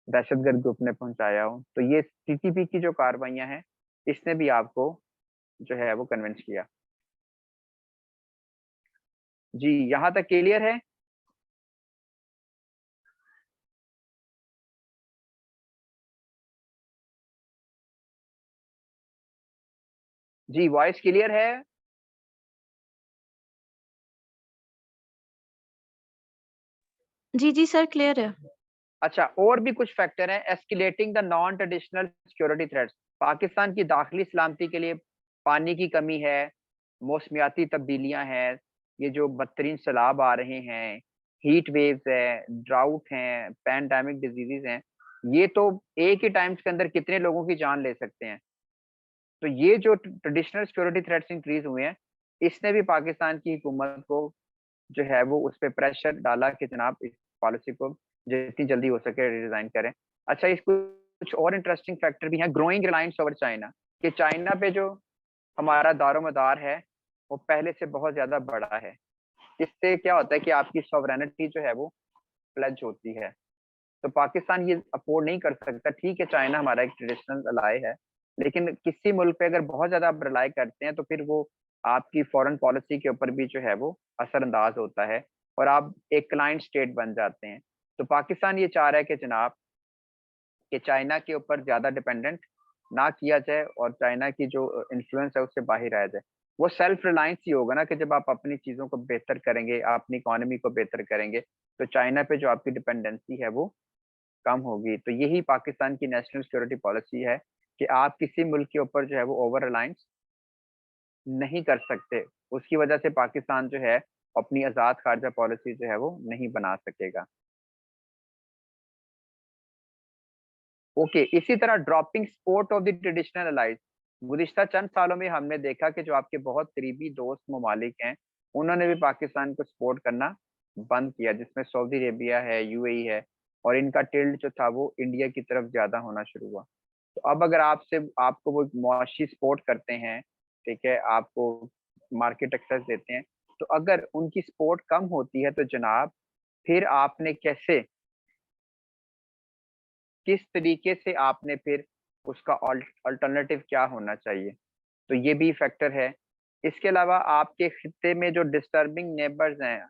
दहशतगर्द ग्रुप ने पहुँचाया हो। तो ये टीटीपी की जो कार्रवाइयाँ हैं, इसने भी आपको जो है वो कन्विंस किया। जी, यहाँ तक क्लियर है? जी, वॉइस क्लियर है? जी, जी सर, क्लियर है। अच्छा, और भी कुछ फैक्टर हैं। Escalating the non traditional security threats, Pakistan की दाखिली सलामती के लिए पानी की कमी है, मौसमियाती तब्दीलियां हैं, ये जो बदतरीन सैलाब आ रहे हैं, हीट वेव्स है, ड्राउट हैं, पैंडेमिक डिजीजेज हैं, ये तो एक ही टाइम्स के अंदर कितने लोगों की जान ले सकते हैं। तो ये जो ट्रेडिशनल सिक्योरिटी थ्रेट्स इंक्रीज हुए हैं, इसने भी पाकिस्तान की हुकूमत को जो है वो उस पे प्रेशर डाला कि जनाब इस पॉलिसी को जितनी जल्दी हो सके रिजाइन करें। अच्छा, इस कुछ और इंटरेस्टिंग फैक्टर भी हैं। ग्रोइंग रिलायंस ओवर चाइना, कि चाइना पे जो हमारा दारोमदार है वो पहले से बहुत ज्यादा बड़ा है। इससे क्या होता है कि आपकी सॉवरेनिटी जो है वो प्लेज होती है। तो पाकिस्तान ये अफोर्ड नहीं कर सकता। ठीक है, चाइना हमारा एक ट्रेडिशनल अलाय है, लेकिन किसी मुल्क पे अगर बहुत ज्यादा आप रिलाई करते हैं तो फिर वो आपकी फॉरेन पॉलिसी के ऊपर भी जो है वो असरअंदाज होता है और आप एक क्लाइंट स्टेट बन जाते हैं। तो पाकिस्तान ये चाह रहा है कि जनाब कि चाइना के ऊपर ज्यादा डिपेंडेंट ना किया जाए और चाइना की जो इन्फ्लुएंस है उससे बाहर आया जाए। वो सेल्फ रिलायंस ही होगा ना कि जब आप अपनी चीजों को बेहतर करेंगे, अपनी इकोनॉमी को बेहतर करेंगे, तो चाइना पे जो आपकी डिपेंडेंसी है वो कम होगी। तो यही पाकिस्तान की नेशनल सिक्योरिटी पॉलिसी है कि आप किसी मुल्क के ऊपर जो है वो ओवर रिलायंस नहीं कर सकते। उसकी वजह से पाकिस्तान जो है अपनी आजाद खारजा पॉलिसी जो है वो नहीं बना सकेगा। ओके, इसी तरह dropping support of the traditional allies. गुज़िश्ता चंद सालों में हमने देखा कि जो आपके बहुत करीबी दोस्त ममालिक हैं, उन्होंने भी पाकिस्तान को सपोर्ट करना बंद किया, जिसमें सऊदी अरेबिया है, यूएई है, और इनका टिल्ट जो था वो इंडिया की तरफ ज्यादा होना शुरू हुआ। तो अब अगर आपसे आपको वो मुआशी सपोर्ट करते हैं, ठीक है, आपको मार्केट एक्सेस देते हैं, तो अगर उनकी सपोर्ट कम होती है तो जनाब फिर आपने कैसे, किस तरीके से आपने फिर उसका अल्टरनेटिव क्या होना चाहिए, तो ये भी फैक्टर है। इसके अलावा आपके खित्ते में जो डिस्टर्बिंग नेबर्स हैं,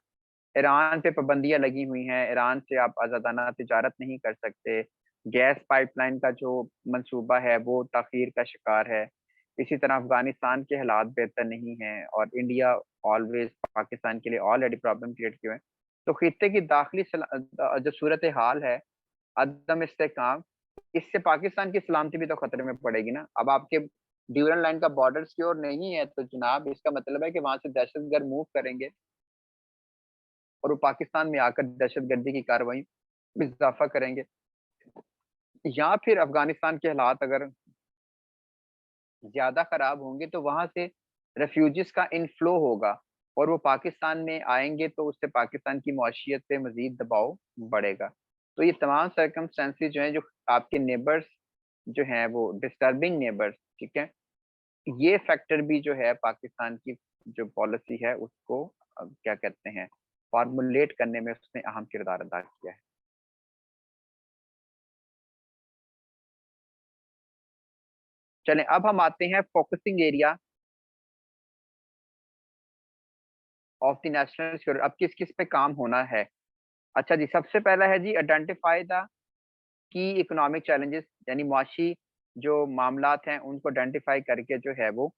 ईरान पे पाबंदियां लगी हुई हैं, ईरान से आप आज़ादाना तिजारत नहीं कर सकते, गैस पाइपलाइन का जो मंसूबा है वो ताखीर का शिकार है। इसी तरह अफगानिस्तान के हालात बेहतर नहीं हैं और इंडिया ऑलवेज पाकिस्तान के लिए ऑलरेडी प्रॉब्लम क्रिएट किए हैं। तो खित्ते की दाखिली जो सूरत हाल है, अदम इस्तेहकाम, इससे पाकिस्तान की सलामती भी तो खतरे में पड़ेगी ना। अब आपके ड्यूरल लाइन का बॉर्डर सिक्योर नहीं है तो जनाब इसका मतलब है कि वहां से दहशतगर्द मूव करेंगे और वो पाकिस्तान में आकर दहशतगर्दी की कार्रवाई में इजाफा करेंगे। या फिर अफगानिस्तान के हालात अगर ज्यादा खराब होंगे तो वहां से रेफ्यूजिस का इनफ्लो होगा और वो पाकिस्तान में आएंगे, तो उससे पाकिस्तान की मौशियत पे मजीद दबाव बढ़ेगा। तो ये तमाम सर्कमस्टेंसेस जो हैं, जो आपके नेबर्स जो हैं वो डिस्टर्बिंग नेबर्स, ठीक है, ये फैक्टर भी जो है पाकिस्तान की जो पॉलिसी है उसको क्या कहते हैं, फॉर्मुलेट करने में उसने अहम किरदार अदा किया है। चलें अब हम आते हैं focusing area of the national security, अब किस किस पे काम होना है। अच्छा जी, सबसे पहला है जी identify the key economic challenges, यानी मुआशी जो मामलात हैं उनको आइडेंटिफाई करके जो है वो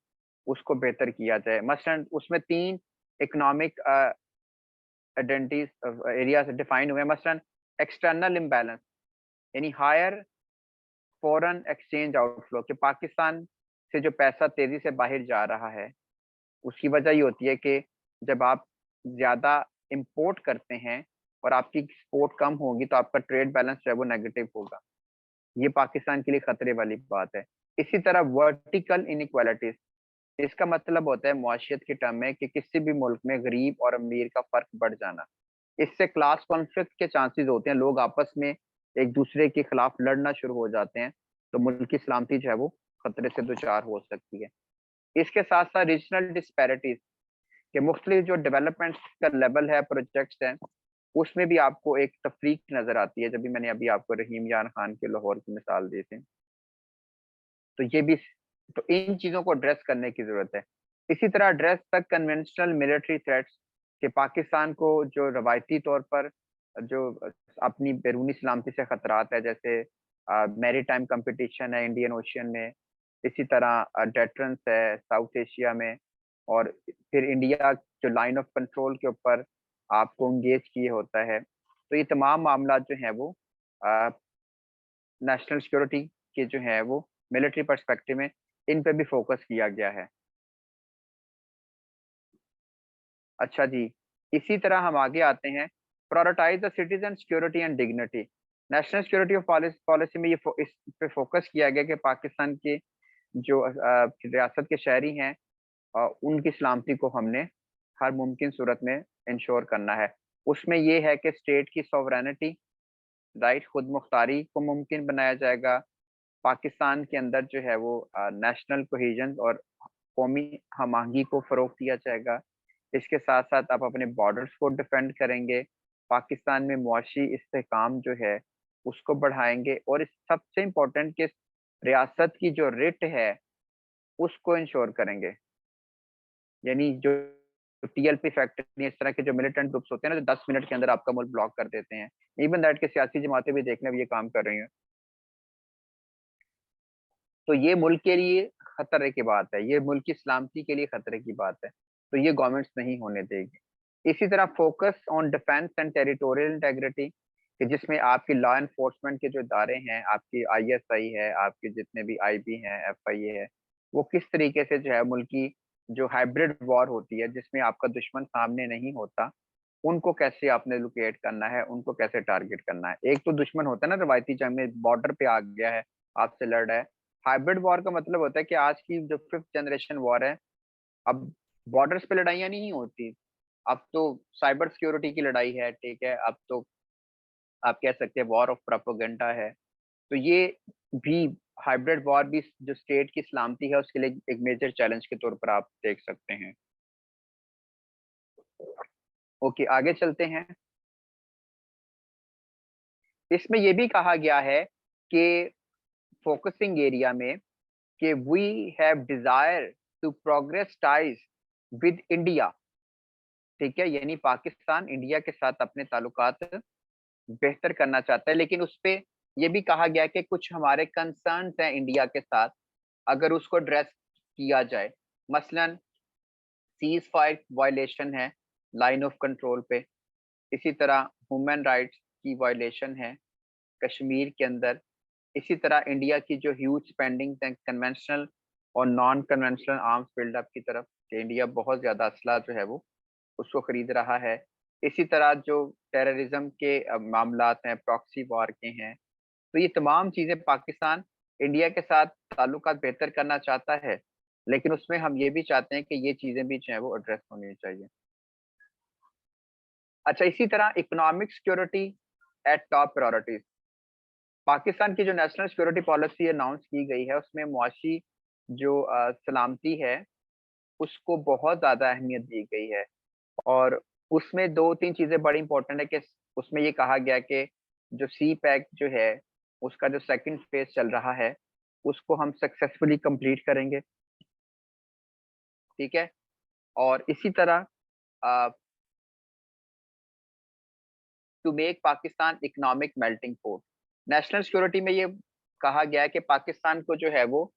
उसको बेहतर किया जाए। मसलन उसमें 3 इकोनॉमिक आइडेंटिटीज एरियाज डिफाइन हुए हैं। मसलन एक्सटर्नल इम्बैलेंस, यानी हायर फॉरेन एक्सचेंज आउटफ्लो, कि पाकिस्तान से जो पैसा तेजी से बाहर जा रहा है, उसकी वजह ये होती है कि जब आप ज्यादा इंपोर्ट करते हैं और आपकी एक्सपोर्ट कम होगी तो आपका ट्रेड बैलेंस जो है वो नेगेटिव होगा। ये पाकिस्तान के लिए खतरे वाली बात है। इसी तरह वर्टिकल इनइक्वालिटीज, इसका मतलब होता है मुआशियत के टर्म में कि किसी भी मुल्क में गरीब और अमीर का फर्क बढ़ जाना। इससे क्लास कॉन्फ्लिक्ट के चांसेस होते हैं, लोग आपस में एक दूसरे के खिलाफ लड़ना शुरू हो जाते हैं, तो मुल्क की सलामती जो है वो खतरे से दो हो सकती है। इसके साथ साथ रीजनल डिस्पैरिटीज के मुख्तलिफ जो डेवलपमेंट का लेवल है, प्रोजेक्ट्स हैं, उसमें भी आपको एक तफरीक नजर आती है। जब भी मैंने अभी आपको रहीम यान खान के लाहौर की मिसाल दी थी, तो ये भी, तो इन चीजों को एड्रेस करने की जरूरत है। इसी तरह एड्रेस तक कन्वेंशनल मिलिट्री थ्रेट्स, कि पाकिस्तान को जो रवायती तौर पर जो अपनी बैरूनी सलामती से खतरात है, जैसे मैरी टाइम कंपटिशन है इंडियन ओशियन में, इसी तरह डेटरेंस है साउथ एशिया में, और फिर इंडिया जो लाइन ऑफ कंट्रोल के ऊपर आपको इंगेज किए होता है। तो ये तमाम मामला जो हैं वो नेशनल सिक्योरिटी के जो है वो मिलिट्री पर्सपेक्टिव में इन पे भी फोकस किया गया है। अच्छा जी, इसी तरह हम आगे आते हैं, prioritise the citizen security and dignity. National security of policy में इस पे फोकस किया गया कि पाकिस्तान के जो रियासत के शहरी हैं, उनकी सलामती को हमने हर मुमकिन सूरत में इंश्योर करना है। उसमें ये है कि स्टेट की सॉवरेनिटी, राइट, खुद मुख्तारी को मुमकिन बनाया जाएगा। पाकिस्तान के अंदर जो है वो नेशनल कोहेजन और कौमी हम आहंगी को फरोग दिया जाएगा। इसके साथ साथ आप अपने बॉर्डर्स को डिफेंड करेंगे, पाकिस्तान में मुआशी इस्तेहकाम जो है उसको बढ़ाएंगे, और इस सबसे इम्पोर्टेंट कि रियासत की जो रिट है उसको इंश्योर करेंगे। यानी जो टीएलपी फैक्ट्री, इस तरह के जो मिलिटेंट ग्रुप्स होते हैं ना, जो 10 मिनट के अंदर आपका मुल्क ब्लॉक कर देते हैं। इवन दैट के सियासी जमातें भी देखने अब ये काम कर रही हैं। तो ये मुल्क के लिए खतरे की बात है, ये मुल्क की सलामती के लिए खतरे की बात है, तो ये गवर्नमेंट्स नहीं होने देगी। इसी तरह focus on defence and territorial integrity, कि जिसमें आपकी लॉ एनफोर्समेंट के जो इदारे हैं, आपकी आईएसआई है, आपके जितने भी आईबी हैं, एफआईए है, वो किस तरीके से जो है मुल्क की जो हाइब्रिड वॉर होती है, जिसमें आपका दुश्मन सामने नहीं होता, उनको कैसे आपने लोकेट करना है, उनको कैसे टारगेट करना है। एक तो दुश्मन होता है ना रवायती जंग में, बॉर्डर पे आ गया है, आपसे लड़ रहा है। हाइब्रिड वॉर का मतलब होता है कि आज की जो 5th जनरेशन वॉर है, अब बॉर्डर्स पे लड़ाइयाँ नहीं होती, अब तो साइबर सिक्योरिटी की लड़ाई है, ठीक है, अब तो आप कह सकते हैं वॉर ऑफ प्रोपेगेंडा है। तो ये भी हाइब्रिड वॉर भी जो स्टेट की सलामती है उसके लिए एक मेजर चैलेंज के तौर पर आप देख सकते हैं। ओके, आगे चलते हैं। इसमें ये भी कहा गया है कि फोकसिंग एरिया में कि we have desire to progress ties with India, ठीक है, यानी पाकिस्तान इंडिया के साथ अपने ताल्लुकात बेहतर करना चाहता है, लेकिन उस पे ये भी कहा गया कि कुछ हमारे कंसर्न्स हैं इंडिया के साथ, अगर उसको एड्रेस किया जाए। मसलन सीज फायर वायलेशन है लाइन ऑफ कंट्रोल पे, इसी तरह ह्यूमन राइट्स की वायलेशन है कश्मीर के अंदर, इसी तरह इंडिया की जो ह्यूज स्पेंडिंग है कन्वेंशनल और नॉन कन्वेंशनल आर्म्स बिल्डअप की तरफ, कि इंडिया बहुत ज्यादा असला जो है वो उसको खरीद रहा है। इसी तरह जो टेररिज्म के मामलात हैं, प्रॉक्सी वॉर के हैं, तो ये तमाम चीजें पाकिस्तान इंडिया के साथ ताल्लुकात बेहतर करना चाहता है, लेकिन उसमें हम ये भी चाहते हैं कि ये चीजें भी जो है वो एड्रेस होनी चाहिए। अच्छा, इसी तरह economic security eight top priorities, Pakistan की जो नेशनल सिक्योरिटी पॉलिसी अनाउंस की गई है उसमें मुआशी जो सलामती है उसको बहुत ज्यादा अहमियत दी गई है। और उसमें दो तीन चीजें बड़ी इंपॉर्टेंट है कि उसमें ये कहा गया कि जो सी पैक जो है उसका जो सेकंड फेज चल रहा है उसको हम सक्सेसफुली कंप्लीट करेंगे, ठीक है। और इसी तरह to make Pakistan economic melting port, national security में ये कहा गया है कि पाकिस्तान को जो है वो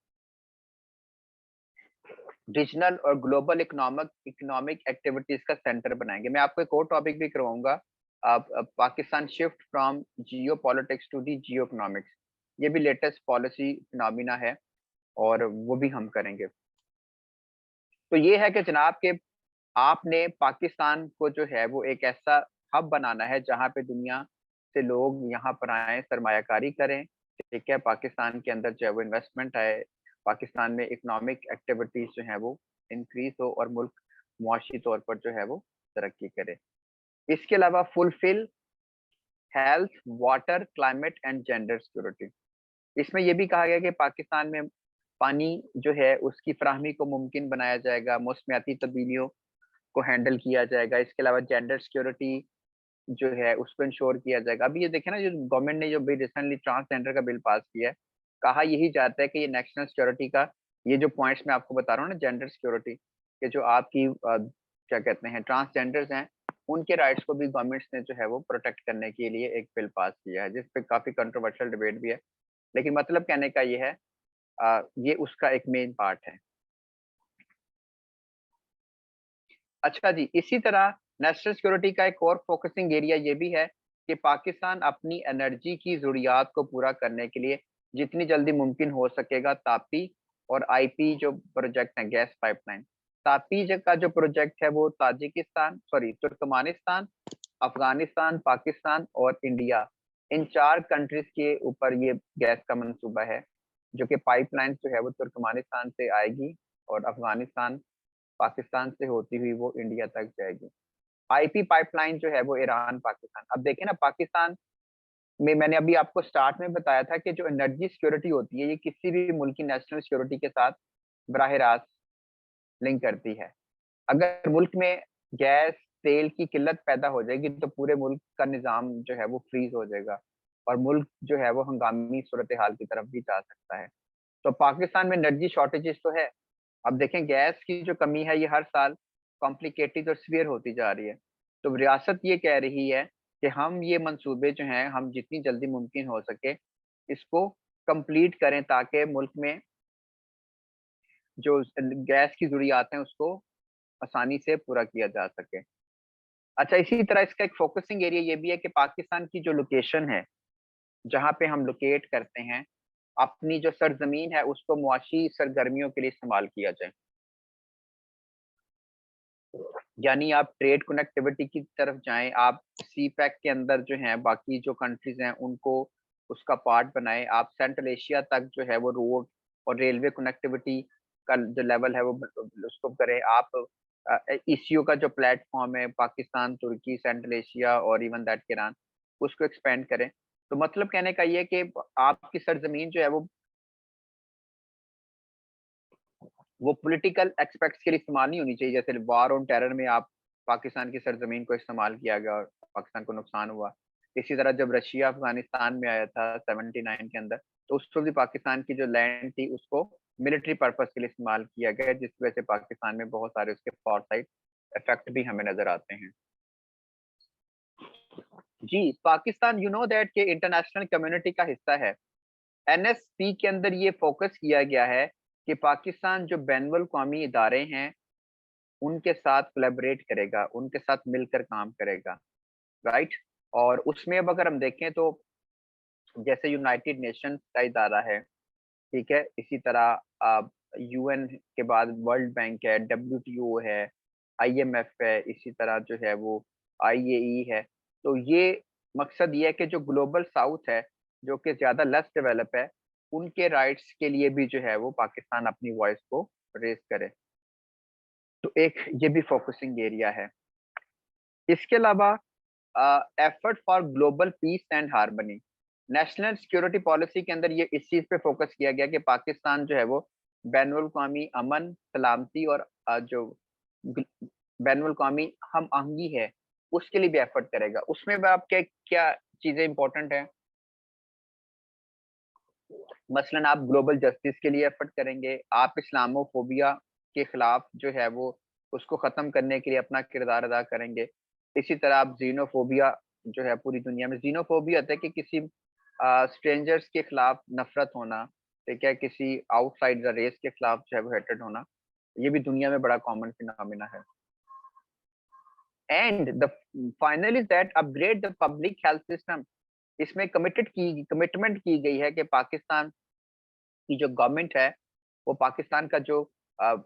रीजनल और ग्लोबल इकोनॉमिक इकोनॉमिक एक्टिविटीज का सेंटर बनाएंगे। मैं आपको एक और टॉपिक भी करवाऊंगा, Pakistan shift from geopolitics to the geoeconomics, ये भी लेटेस्ट पॉलिसी फिनोमिना है और वो भी हम करेंगे। तो ये है कि जनाब के आपने पाकिस्तान को जो है वो एक ऐसा हब बनाना है जहाँ पे दुनिया से लोग यहाँ पर आए, सरमायाकारी करें, ठीक है, पाकिस्तान के अंदर जो है वो इन्वेस्टमेंट आए, पाकिस्तान में इकोनॉमिक एक्टिविटीज जो है वो इंक्रीज हो और मुल्क मुआशी तौर पर जो है वो तरक्की करे। इसके अलावा fulfil health, water, climate and gender security, इसमें यह भी कहा गया कि पाकिस्तान में पानी जो है उसकी फराहमी को मुमकिन बनाया जाएगा, मौसमियाती तब्दीलियों को हैंडल किया जाएगा। इसके अलावा जेंडर सिक्योरिटी जो है उसको इंश्योर किया जाएगा। अभी ये देखे ना, जो गवर्नमेंट ने जो भी रिसेंटली ट्रांसजेंडर का बिल पास किया है, कहा यही जाता है कि ये नेशनल सिक्योरिटी का, ये जो पॉइंट्स मैं आपको बता रहा हूँ ना, जेंडर सिक्योरिटी के जो आपकी क्या कहते हैं ट्रांसजेंडर्स हैं, उनके राइट्स को भी गवर्नमेंट्स ने जो है वो प्रोटेक्ट करने के लिए एक बिल पास किया है, जिसपे काफी कंट्रोवर्शियल डिबेट भी है, लेकिन मतलब कहने का ये है ये उसका एक मेन पार्ट है। अच्छा जी, इसी तरह नेशनल सिक्योरिटी का एक और फोकसिंग एरिया ये भी है कि पाकिस्तान अपनी एनर्जी की ज़रूरियात को पूरा करने के लिए जितनी जल्दी मुमकिन हो सकेगा तापी और आईपी जो प्रोजेक्ट है, गैस पाइपलाइन, तापी का जो प्रोजेक्ट है वो ताजिकिस्तान, सॉरी, तुर्कमानिस्तान, अफगानिस्तान, पाकिस्तान और इंडिया, इन 4 कंट्रीज के ऊपर ये गैस का मंसूबा है, जो कि पाइपलाइन जो है वो तुर्कमानिस्तान से आएगी और अफगानिस्तान पाकिस्तान से होती हुई वो इंडिया तक जाएगी। आईपी पाइपलाइन जो है वो ईरान पाकिस्तान, अब देखें ना, पाकिस्तान में मैंने अभी आपको स्टार्ट में बताया था कि जो एनर्जी सिक्योरिटी होती है ये किसी भी मुल्क की नेशनल सिक्योरिटी के साथ बराह रास्त लिंक करती है। अगर मुल्क में गैस तेल की किल्लत पैदा हो जाएगी तो पूरे मुल्क का निज़ाम जो है वो फ्रीज हो जाएगा और मुल्क जो है वो हंगामी सूरत हाल की तरफ भी जा सकता है। तो पाकिस्तान में एनर्जी शॉर्टेजेस तो है, अब देखें गैस की जो कमी है ये हर साल कॉम्प्लिकेटेड और सीवियर होती जा रही है। तो रियासत ये कह रही है कि हम ये मंसूबे जो हैं हम जितनी जल्दी मुमकिन हो सके इसको कंप्लीट करें ताकि मुल्क में जो गैस की ज़रूरियात हैं उसको आसानी से पूरा किया जा सके। अच्छा, इसी तरह इसका एक फोकसिंग एरिया ये भी है कि पाकिस्तान की जो लोकेशन है, जहाँ पे हम लोकेट करते हैं, अपनी जो सरज़मीन है उसको मुआशी सरगर्मियों के लिए इस्तेमाल किया जाए। यानी आप ट्रेड कनेक्टिविटी की तरफ जाएँ, आप सी पैक के अंदर जो हैं बाकी जो कंट्रीज़ हैं उनको उसका पार्ट बनाएँ, आप सेंट्रल एशिया तक जो है वो रोड और रेलवे कनेक्टिविटी का जो लेवल है वो उसको करें। आप ईसीयू का जो प्लेटफ़ॉर्म है पाकिस्तान, तुर्की, सेंट्रल एशिया और इवन दैट ईरान, उसको एक्सपेंड करें। तो मतलब कहने का ये है कि आपकी सरज़मीन जो है वो पॉलिटिकल एस्पेक्ट्स के लिए इस्तेमाल नहीं होनी चाहिए। जैसे वार ऑन टेरर में आप पाकिस्तान की सरजमीन को इस्तेमाल किया गया और पाकिस्तान को नुकसान हुआ। इसी तरह जब रशिया अफगानिस्तान में आया था 79 के अंदर, तो उस वक़्त भी पाकिस्तान की जो लैंड थी उसको मिलिट्री पर्पज़ के लिए इस्तेमाल किया गया, जिसकी वजह से पाकिस्तान में बहुत सारे उसके फॉर साइड इफ़ेक्ट भी हमें नज़र आते हैं। जी, पाकिस्तान यू नो दैट कि इंटरनेशनल कम्युनिटी का हिस्सा है। एनएसपी के अंदर ये फ़ोकस किया गया है कि पाकिस्तान जो बैनुल-अक़वामी इदारे हैं उनके साथ कोलैबोरेट करेगा, उनके साथ मिलकर काम करेगा, राइट? और उसमें अब अगर हम देखें तो जैसे यूनाइटेड नेशंस का इदारा है, ठीक है? इसी तरह यूएन के बाद वर्ल्ड बैंक है, डब्ल्यूटीओ है, आईएमएफ है, इसी तरह जो है वो आईएई है। तो ये मकसद ये है कि जो ग्लोबल साउथ है, जो कि ज़्यादा लेस डेवलप है, उनके राइट्स के लिए भी जो है वो पाकिस्तान अपनी वॉइस को रेज़ करे। तो एक ये भी फोकसिंग एरिया है। इसके अलावा effort for global piece and harmony, national security policy के अंदर ये इस चीज पे फोकस किया गया कि पाकिस्तान जो है वो बैनुल-अक़वामी अमन, सलामती और जो बैनुल-अक़वामी हम आहंगी है, उसके लिए भी एफर्ट करेगा। उसमें भी आपके क्या चीजें इंपॉर्टेंट हैं? मसलन आप ग्लोबल जस्टिस के लिए एफर्ट करेंगे, आप इस्लामोफोबिया के खिलाफ जो है वो उसको खत्म करने के लिए अपना किरदार अदा करेंगे। इसी तरह आप ज़ीनोफोबिया जो है पूरी दुनिया में ज़ीनोफोबिया होता है कि किसी स्ट्रेंजर्स के खिलाफ नफ़रत होना, ठीक है? किसी आउटसाइड द रेस के खिलाफ जो है वो हेटेड होना, ये भी दुनिया में बड़ा कॉमन फिनोमेना है। And the final is that upgrade the public health system, इसमें कमिटमेंट की गई है कि पाकिस्तान की जो गवर्नमेंट है, वो पाकिस्तान का जो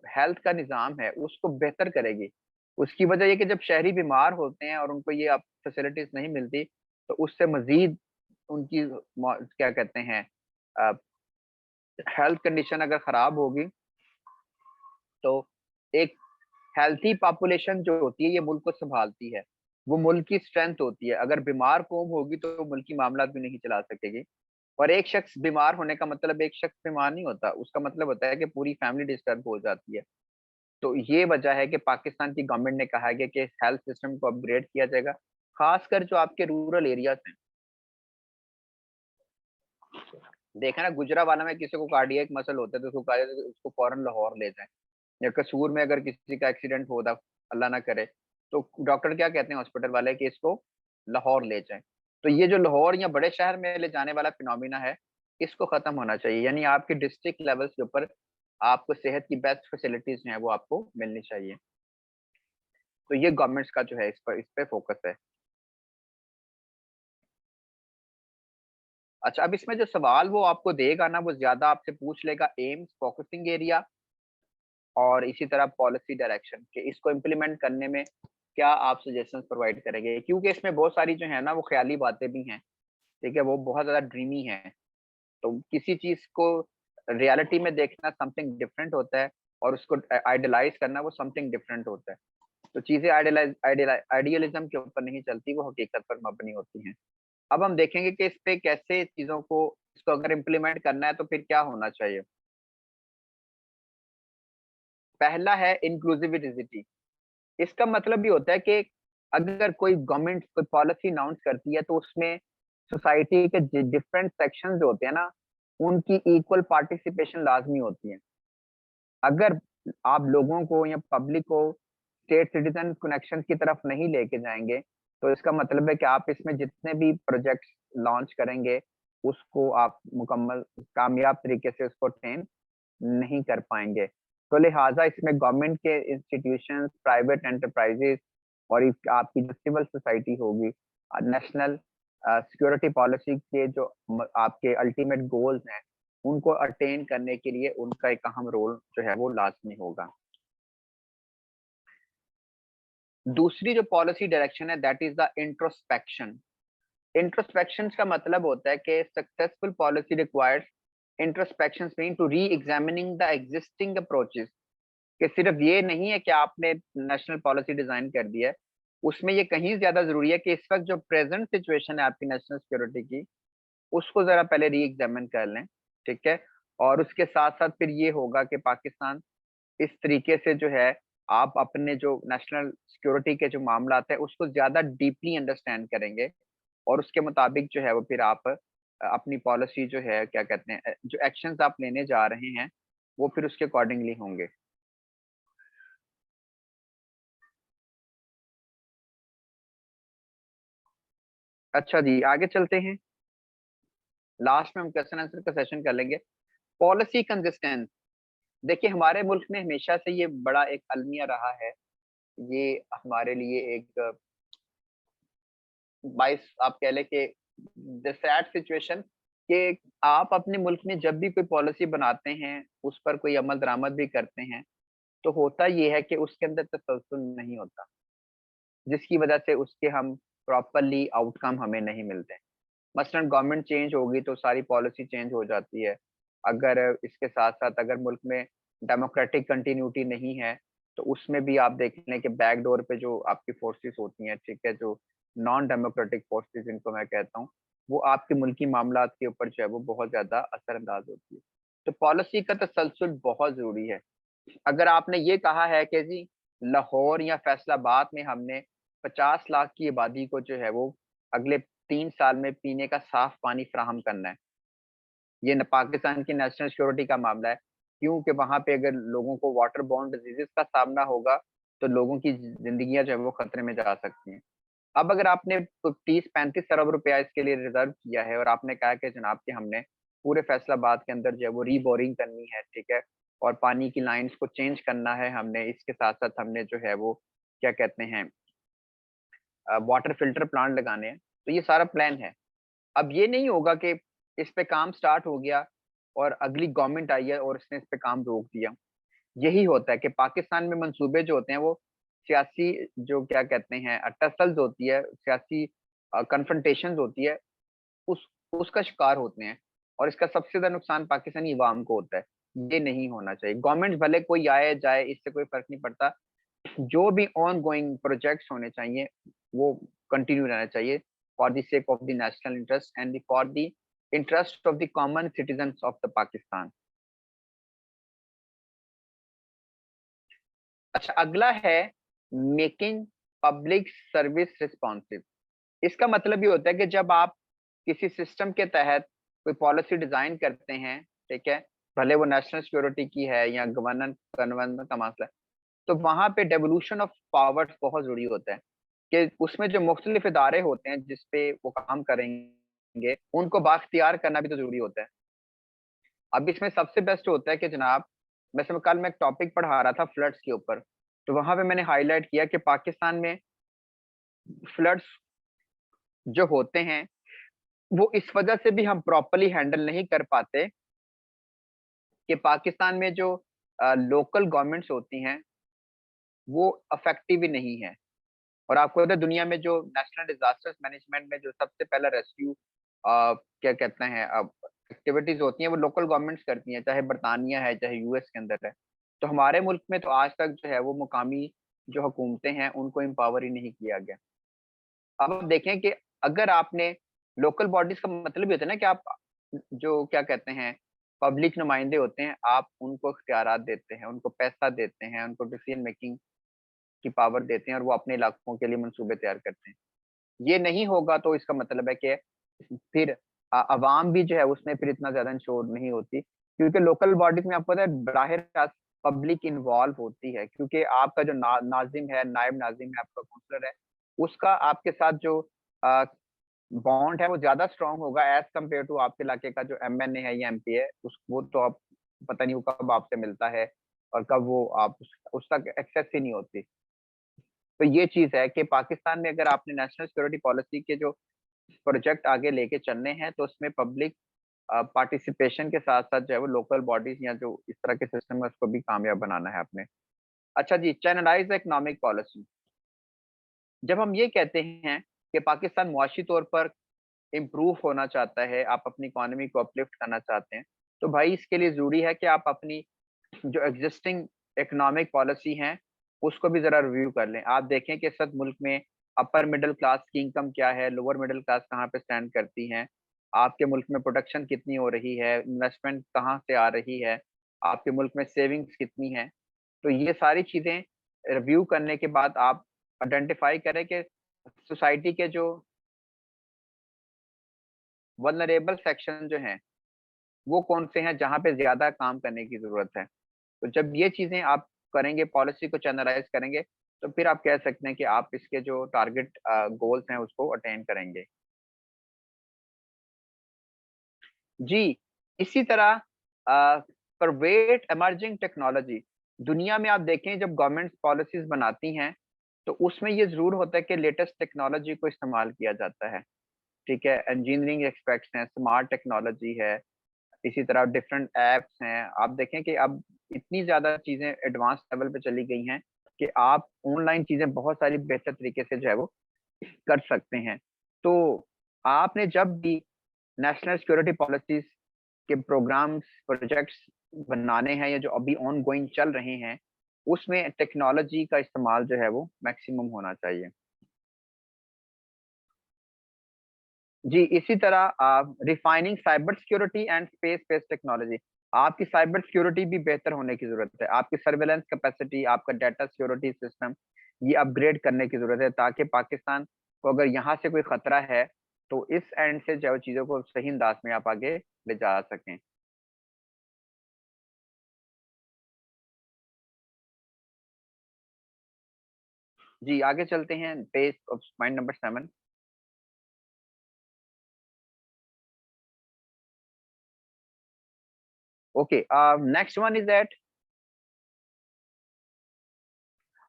हेल्थ का निज़ाम है, उसको बेहतर करेगी। उसकी वजह ये कि जब शहरी बीमार होते हैं और उनको ये अब फैसिलिटीज़ नहीं मिलती, तो उससे मज़ीद उनकी क्या कहते हैं अ, हेल्थ कंडीशन अगर खराब होगी, तो एक हेल्थी पॉपुलेशन जो होती है, ये मुल्क को सँभालती है। वो मुल्क की स्ट्रेंथ होती है। अगर बीमार कौम होगी, तो मुल्क की मामलात भी नहीं चला सकेगी। और एक शख्स बीमार होने का मतलब एक शख्स बीमार नहीं होता, उसका मतलब होता है कि पूरी फैमिली डिस्टर्ब हो जाती है। तो ये वजह है कि पाकिस्तान की गवर्नमेंट ने कहा है कि हेल्थ सिस्टम को अपग्रेड किया जाएगा, खासकर जो आपके रूरल एरियाज़ हैं। देखा ना गुजरावाला में किसी को कार्डियक मसल होता है तो उसको कहा जाता है कि उसको फौरन लाहौर ले जाएँ। या कसूर में अगर किसी का एक्सीडेंट होता, अल्लाह ना करे, तो डॉक्टर क्या कहते हैं हॉस्पिटल वाले कि इसको लाहौर ले जाएँ। तो ये जो लाहौर या बड़े शहर में ले जाने वाला फिनोमेना है, इसको खत्म होना चाहिए। यानी आपके डिस्ट्रिक्ट लेवल्स के ऊपर आपको सेहत की बेस्ट फैसिलिटीज़ जो हैं वो आपको मिलनी चाहिए। तो ये गवर्नमेंट्स का जो है इस पे फोकस है। अच्छा, अब इसमें जो सवाल वो आपको देगा ना, वो ज़्यादा आपसे पूछ लेगा एम्स, फोकसिंग एरिया और इसी तरह पॉलिसी डायरेक्शन कि इसको इम्प्लीमेंट करने में क्या आप सजेशंस प्रोवाइड करेंगे? क्योंकि इसमें बहुत सारी जो है ना वो ख़याली बातें भी हैं, ठीक है? वो बहुत ज़्यादा ड्रीमी हैं। तो किसी चीज़ को रियलिटी में देखना समथिंग डिफरेंट होता है और उसको आइडियलाइज़ करना वो समथिंग डिफरेंट होता है। तो चीज़ें आइडियलिज़्म के ऊपर नहीं चलती, वो हकीकत पर मबनी होती हैं। अब हम देखेंगे कि इस पे कैसे चीज़ों को इसको अगर इम्प्लीमेंट करना है तो फिर क्या होना चाहिए? पहला है इंक्लूसिविटी। इसका मतलब ये होता है कि अगर कोई गवर्नमेंट कोई पॉलिसी अनाउंस करती है तो उसमें सोसाइटी के डिफरेंट सेक्शंस जो होते हैं ना, उनकी इक्वल पार्टिसिपेशन लाजमी होती है। अगर आप लोगों को या पब्लिक को स्टेट सिटीजन कनेक्शन की तरफ नहीं लेके जाएंगे, तो इसका मतलब है कि आप इसमें जितने भी प्रोजेक्ट्स लॉन्च करेंगे उसको आप मुकम्मल कामयाब तरीके से उसको ट्रेन नहीं कर पाएंगे। तो लिहाजा इसमें गवर्नमेंट के इंस्टीट्यूशंस, प्राइवेट एंटरप्राइजेस और आपकी जो सिविल सोसाइटी होगी, नेशनल सिक्योरिटी पॉलिसी के जो आपके अल्टीमेट गोल्स हैं उनको अटेन करने के लिए उनका एक अहम रोल जो है वो लाजमी होगा। दूसरी जो पॉलिसी डायरेक्शन है that is the introspection. Introspection का मतलब होता है कि successful policy requires introspection mean to reexamining the existing approaches. कि सिर्फ ये नहीं है कि आपने नेशनल पॉलिसी डिजाइन कर दिया है, उसमें ये कहीं ज्यादा जरूरी है कि इस वक्त जो प्रेजेंट सिचुएशन है आपकी नेशनल सिक्योरिटी की उसको जरा पहले री एग्जामिन कर लें, ठीक है। और उसके साथ साथ फिर ये होगा कि पाकिस्तान इस तरीके से जो है आप अपने जो नेशनल सिक्योरिटी के जो मामला है उसको ज्यादा डीपली अंडरस्टैंड करेंगे और उसके मुताबिक जो है वो फिर आप अपनी पॉलिसी जो है क्या कहते हैं जो एक्शंस आप लेने जा रहे हैं वो फिर उसके अकॉर्डिंगली होंगे। अच्छा जी, आगे चलते हैं। लास्ट में हम क्वेश्चन आंसर का सेशन कर लेंगे। Policy consistence. देखिए हमारे मुल्क में हमेशा से ये बड़ा एक अलमिया रहा है, ये हमारे लिए एक 22 आप कह लें कि द सैड सिचुएशन कि आप अपने मुल्क में जब भी कोई पॉलिसी बनाते हैं उस पर कोई अमल दरामद भी करते हैं तो होता ये है कि उसके अंदर तसलसल नहीं होता, जिसकी वजह से उसके हम प्रॉपरली आउटकम हमें नहीं मिलते। मसलन गवर्नमेंट चेंज होगी तो सारी पॉलिसी चेंज हो जाती है। अगर इसके साथ साथ अगर मुल्क में डेमोक्रेटिक कंटिन्यूटी नहीं है तो उसमें भी आप देख लें कि बैकडोर पे जो आपकी फोर्सेस होती हैं, ठीक है, जो नॉन डेमोक्रेटिक फोर्सेस जिनको मैं कहता हूँ, वो आपके मुल्की मामला के ऊपर जो है वो बहुत ज्यादा असरअंदाज होती है। तो पॉलिसी का तसलसल बहुत जरूरी है। अगर आपने ये कहा है कि जी लाहौर या फैसलाबाद में हमने 50 लाख की आबादी को जो है वो अगले 3 साल में पीने का साफ पानी फराहम करना है, ये न पाकिस्तान की नेशनल सिक्योरिटी का मामला है। क्योंकि वहां पे अगर लोगों को वाटर बोर्न डिजीजेस का सामना होगा तो लोगों की जिंदगियां जो है वो खतरे में जा सकती हैं। अब अगर आपने 30-35 अरब रुपया इसके लिए रिजर्व किया है और आपने कहा कि जनाब कि हमने पूरे फैसलाबाद के अंदर जो है वो रीबोरिंग करनी है, ठीक है, और पानी की लाइंस को चेंज करना है हमने, इसके साथ साथ हमने जो है वो क्या कहते हैं वाटर फिल्टर प्लांट लगाने हैं, तो ये सारा प्लान है। अब ये नहीं होगा कि इस पे काम स्टार्ट हो गया और अगली गवर्नमेंट आई है और इसने इस पे काम रोक दिया। यही होता है कि पाकिस्तान में मंसूबे जो होते हैं वो सियासी जो क्या कहते हैं टसल्स होती है, सियासी कन्फ्रंटेशंस होती है, उस उसका शिकार होते हैं और इसका सबसे ज्यादा नुकसान पाकिस्तानी अवाम को होता है। ये नहीं होना चाहिए। गवर्नमेंट भले कोई आए जाए इससे कोई फर्क नहीं पड़ता, जो भी ऑन गोइंग प्रोजेक्ट्स होने चाहिए वो कंटिन्यू रहना चाहिए for the sake of the national interest and for the interest of the common citizen of the Pakistan. अच्छा, अगला है मेकिंग पब्लिक सर्विस रिस्पॉन्सिव। इसका मतलब ये होता है कि जब आप किसी सिस्टम के तहत कोई पॉलिसी डिजाइन करते हैं, ठीक है, भले वो नेशनल सिक्योरिटी की है या गवर्नेंस गवर्नमेंट का मसला है, तो वहां पे डेवोल्यूशन ऑफ पावर्स बहुत जरूरी होता है कि उसमें जो मुख्तलिफ इदारे होते हैं जिसपे वो काम करेंगे उनको बाख्तियार करना भी तो जरूरी होता है। अब इसमें सबसे बेस्ट होता है कि जनाब, वैसे कल मैं एक टॉपिक पढ़ा रहा था फ्लड्स के ऊपर, तो वहां पे मैंने हाईलाइट किया कि पाकिस्तान में फ्लड्स जो होते हैं वो इस वजह से भी हम प्रॉपरली हैंडल नहीं कर पाते कि पाकिस्तान में जो लोकल गवर्नमेंट्स होती हैं वो इफेक्टिव ही नहीं है। और आपको पता है दुनिया में जो नेशनल डिजास्टर्स मैनेजमेंट में जो सबसे पहला रेस्क्यू क्या कहते हैं एक्टिविटीज होती हैं वो लोकल गवर्नमेंट्स करती हैं, चाहे बरतानिया है चाहे यूएस के अंदर है। तो हमारे मुल्क में तो आज तक जो है वो मुकामी जो हुकूमतें हैं उनको एम्पावर ही नहीं किया गया। अब आप देखें कि अगर आपने लोकल बॉडीज का मतलब ये होता है ना कि आप जो क्या कहते हैं पब्लिक नुमाइंदे होते हैं, आप उनको इख्तियारात देते हैं, उनको पैसा देते हैं, उनको डिसीजन मेकिंग की पावर देते हैं और वो अपने इलाकों के लिए मंसूबे तैयार करते हैं। ये नहीं होगा तो इसका मतलब है कि फिर अवाम भी जो है उसमें फिर इतना ज्यादा इंश्योर नहीं होती, क्योंकि लोकल बॉडीज में आपको पता है बराह रास्त पब्लिक इन्वॉल्व होती है, क्योंकि आपका जो नाजिम है, नायब नाजिम है, आपका काउंसलर है, उसका आपके साथ जो बॉन्ड है वो ज्यादा स्ट्रांग होगा एज कम्पेयर टू आपके इलाके का जो एमएनए है या एमपी है। उस वो तो आप पता नहीं वो कब आपसे मिलता है और कब वो आप उस तक एक्सेस ही नहीं होती। तो ये चीज है कि पाकिस्तान में अगर आपने नेशनल सिक्योरिटी पॉलिसी के जो प्रोजेक्ट आगे लेके चलने हैं तो उसमें पब्लिक पार्टिसिपेशन के साथ साथ जो है वो लोकल बॉडीज या जो इस तरह के सिस्टम है उसको भी कामयाब बनाना है आपने। अच्छा जी, चैनलाइज इकोनॉमिक पॉलिसी। जब हम ये कहते हैं कि पाकिस्तान मुआशी तौर पर इम्प्रूव होना चाहता है, आप अपनी इकोनॉमी को अपलिफ्ट करना चाहते हैं, तो भाई इसके लिए जरूरी है कि आप अपनी जो एग्जिस्टिंग इकोनॉमिक पॉलिसी हैं उसको भी जरा रिव्यू कर लें। आप देखें कि इस वक्त मुल्क में अपर मिडिल क्लास की इनकम क्या है, लोअर मिडिल क्लास कहाँ पे स्टैंड करती हैं, आपके मुल्क में प्रोडक्शन कितनी हो रही है, इन्वेस्टमेंट कहाँ से आ रही है, आपके मुल्क में सेविंग्स कितनी है। तो ये सारी चीजें रिव्यू करने के बाद आप आइडेंटिफाई करें कि सोसाइटी के जो वल्नरेबल सेक्शन जो हैं वो कौन से हैं जहाँ पे ज्यादा काम करने की जरूरत है। तो जब ये चीजें आप करेंगे, पॉलिसी को चैनलाइज करेंगे, तो फिर आप कह सकते हैं कि आप इसके जो टारगेट गोल्स हैं उसको अटेन करेंगे। जी, इसी तरह परवेट इमर्जिंग टेक्नोलॉजी। दुनिया में आप देखें जब गवर्नमेंट पॉलिसीज बनाती हैं तो उसमें ये जरूर होता है कि लेटेस्ट टेक्नोलॉजी को इस्तेमाल किया जाता है। ठीक है, इंजीनियरिंग एस्पेक्ट्स हैं, स्मार्ट टेक्नोलॉजी है, इसी तरह डिफरेंट एप्स हैं। आप देखें कि अब इतनी ज़्यादा चीज़ें एडवांस लेवल पे चली गई हैं कि आप ऑनलाइन चीज़ें बहुत सारी बेहतर तरीके से जो है वो कर सकते हैं। तो आपने जब भी नेशनल सिक्योरिटी पॉलिसीज़ के प्रोग्राम्स, प्रोजेक्ट्स बनाने हैं या जो अभी ऑन गोइंग चल रहे हैं, उसमें टेक्नोलॉजी का इस्तेमाल जो है वो मैक्सिमम होना चाहिए। जी, इसी तरह refining cyber security and space based technology. आपकी साइबर सिक्योरिटी भी बेहतर होने की ज़रूरत है। आपकी सर्वेलेंस कैपेसिटी, आपका डाटा सिक्योरिटी सिस्टम ये अपग्रेड करने की ज़रूरत है ताकि पाकिस्तान को अगर यहाँ से कोई खतरा है, तो इस एंड से जो है चीज़ों को सही अंदाज में आप आगे ले जा सकें। जी, आगे चलते हैं page of point number 7। Okay, next one is that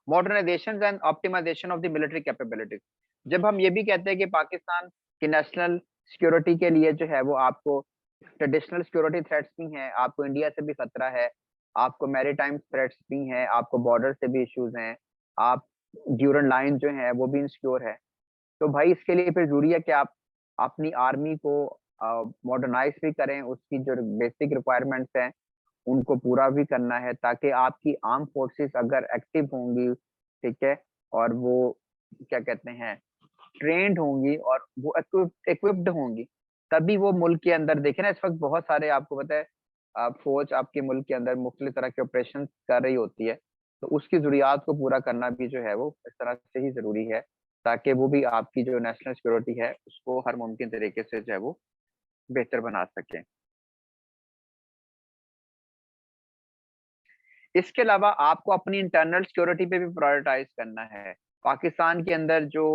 modernisation and optimisation of the military capabilities. जब हम ये भी कहते हैं कि पाकिस्तान की नेशनल सिक्योरिटी के लिए जो है वो आपको ट्रेडिशनल सिक्योरिटी थ्रेट्स भी हैं, आपको इंडिया से भी खतरा है, आपको मैरीटाइम थ्रेट्स भी हैं, आपको बॉर्डर से भी इश्यूज हैं, आप ड्यूरन लाइन जो है वो भी इनसिक्योर है। तो भाई इसके लिए फिर जरूरी है कि आप अपनी आर्मी को मॉडर्नाइज भी करें, उसकी जो बेसिक रिक्वायरमेंट्स हैं उनको पूरा भी करना है ताकि आपकी आर्म फोर्सेस अगर एक्टिव होंगी, ठीक है, और वो क्या कहते हैं ट्रेंड होंगी और वो इक्विप्ड होंगी, तभी वो मुल्क के अंदर देखे ना इस वक्त बहुत सारे आपको पता है फौज आपके मुल्क के अंदर मुख्तलिफ तरह के ऑपरेशन कर रही होती है। तो उसकी जरूरियात को पूरा करना भी जो है वो इस तरह से ही जरूरी है ताकि वो भी आपकी जो नेशनल सिक्योरिटी है उसको हर मुमकिन तरीके से जो है वो बेहतर बना सके। इसके अलावा आपको अपनी इंटरनल सिक्योरिटी पे भी प्रायोरिटाइज करना है। पाकिस्तान के अंदर जो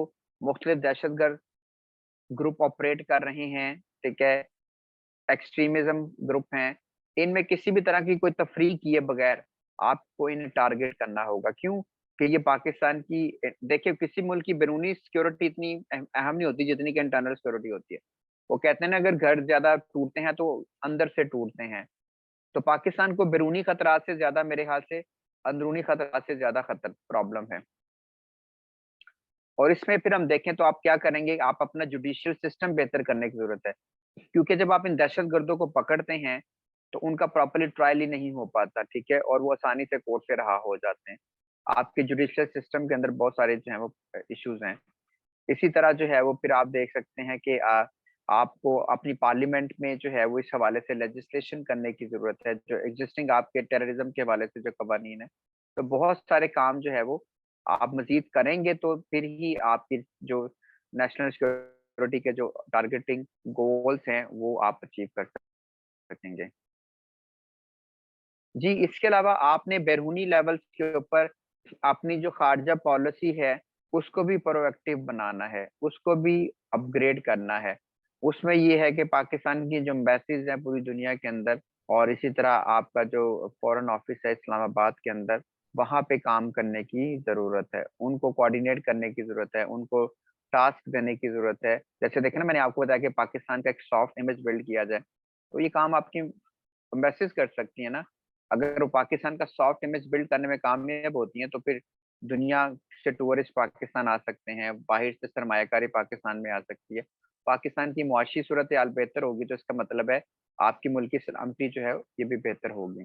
मुख्तलिफ दहशतगर्द ग्रुप ऑपरेट कर रहे हैं, ठीक है, एक्सट्रीमिज्म ग्रुप हैं, इनमें किसी भी तरह की कोई तफरीक किए बगैर आपको इन्हें टारगेट करना होगा। क्यों? कि ये पाकिस्तान की देखिए किसी मुल्क की बैरूनी सिक्योरिटी इतनी अहम नहीं होती जितनी कि इंटरनल सिक्योरिटी होती है। वो कहते हैं ना अगर घर ज्यादा टूटते हैं तो अंदर से टूटते हैं। तो पाकिस्तान को बैरूनी खतरात से ज्यादा मेरे ख्याल से अंदरूनी खतरात से ज्यादा खतर प्रॉब्लम है। और इसमें फिर हम देखें तो आप क्या करेंगे, आप अपना जुडिशियल सिस्टम बेहतर करने की जरूरत है, क्योंकि जब आप इन दहशतगर्दों को पकड़ते हैं तो उनका प्रॉपरली ट्रायल ही नहीं हो पाता, ठीक है, और वो आसानी से कोर्ट से रहा हो जाते हैं। आपके जुडिशियल सिस्टम के अंदर बहुत सारे जो है वो इश्यूज हैं। इसी तरह जो है वो फिर आप देख सकते हैं कि आपको अपनी पार्लियामेंट में जो है वो इस हवाले से लेजिस्लेशन करने की जरूरत है, जो एग्जिस्टिंग आपके टेररिज्म के हवाले से जो कवानीन है। तो बहुत सारे काम जो है वो आप मजीद करेंगे तो फिर ही आपकी जो नेशनल सिक्योरिटी के जो टारगेटिंग गोल्स हैं वो आप अचीव कर सकेंगे। जी, इसके अलावा आपने बैरूनी लेवल्स के ऊपर अपनी जो खारजा पॉलिसी है, उसको भी प्रोएक्टिव बनाना है, उसको भी अपग्रेड करना है। उसमें ये है कि पाकिस्तान की जो एम्बेसीज हैं पूरी दुनिया के अंदर, और इसी तरह आपका जो फॉरेन ऑफिस है इस्लामाबाद के अंदर, वहाँ पे काम करने की ज़रूरत है। उनको कोऑर्डिनेट करने की ज़रूरत है, उनको टास्क देने की ज़रूरत है। जैसे देखें ना, मैंने आपको बताया कि पाकिस्तान का एक सॉफ्ट इमेज बिल्ड किया जाए, तो ये काम आपकी एम्बेसीज कर सकती है ना। अगर वो पाकिस्तान का सॉफ्ट इमेज बिल्ड करने में कामयाब होती हैं, तो फिर दुनिया से टूरिस्ट पाकिस्तान आ सकते हैं, बाहर से सरमायाकारी पाकिस्तान में आ सकती है। पाकिस्तान की मुआशी सूरत हाल बेहतर होगी, तो इसका मतलब है आपकी मुल्क की सलामती जो है ये भी बेहतर होगी।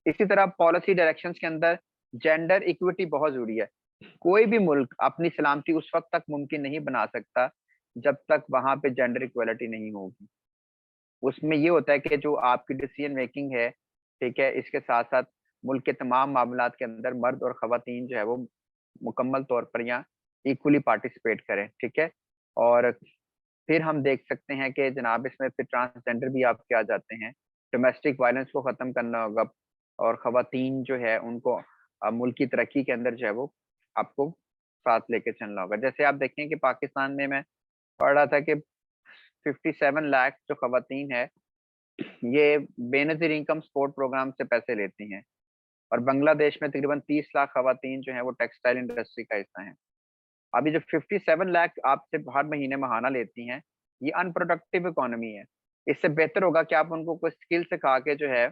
इसी तरह पॉलिसी डायरेक्शंस के अंदर जेंडर इक्विटी बहुत जरूरी है। कोई भी मुल्क अपनी सलामती उस वक्त तक मुमकिन नहीं बना सकता जब तक वहां पे जेंडर इक्वलिटी नहीं होगी। उसमें ये होता है कि जो आपकी डिसीजन मेकिंग है, ठीक है, इसके साथ साथ मुल्क के तमाम मामलात के अंदर मर्द और खवातीन जो है वो मुकम्मल तौर पर यहाँ इक्वली पार्टिसिपेट करें, ठीक है। और फिर हम देख सकते हैं कि जनाब इसमें फिर ट्रांसजेंडर भी आपके आ जाते हैं। डोमेस्टिक वायलेंस को खत्म करना होगा, और खवातीन जो है उनको मुल्क की तरक्की के अंदर जो है वो आपको साथ लेके चलना होगा। जैसे आप देखें कि पाकिस्तान में मैं पढ़ रहा था कि 57 लाख जो खवातीन है, ये बेनजीर इनकम सपोर्ट प्रोग्राम से पैसे लेती हैं। और बांग्लादेश में तकरीबन 30 लाख खवातीन जो है वो टेक्सटाइल इंडस्ट्री का हिस्सा हैं। अभी जो 57 लाख आपसे हर महीने महाना लेती हैं, ये अनप्रोडक्टिव इकोनॉमी है। इससे बेहतर होगा कि आप उनको कोई स्किल सिखा के जो है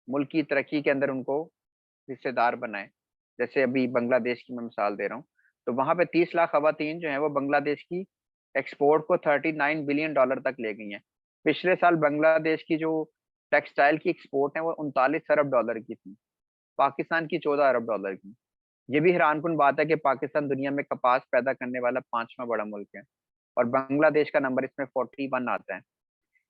मुल्क की तरक्की के अंदर उनको हिस्सेदार बनाएं। जैसे अभी बांग्लादेश की मैं मिसाल दे रहा हूँ, तो वहां पे 30 लाख खवातीन जो है वो बांग्लादेश की एक्सपोर्ट को $39 बिलियन तक ले गई हैं। पिछले साल बांग्लादेश की जो टेक्सटाइल की एक्सपोर्ट है वो $39 अरब की थी, पाकिस्तान की $14 अरब की। ये भी हैरानकुन बात है कि पाकिस्तान दुनिया में कपास पैदा करने वाला 5वां बड़ा मुल्क है, और बांग्लादेश का नंबर इसमें 41 आता है।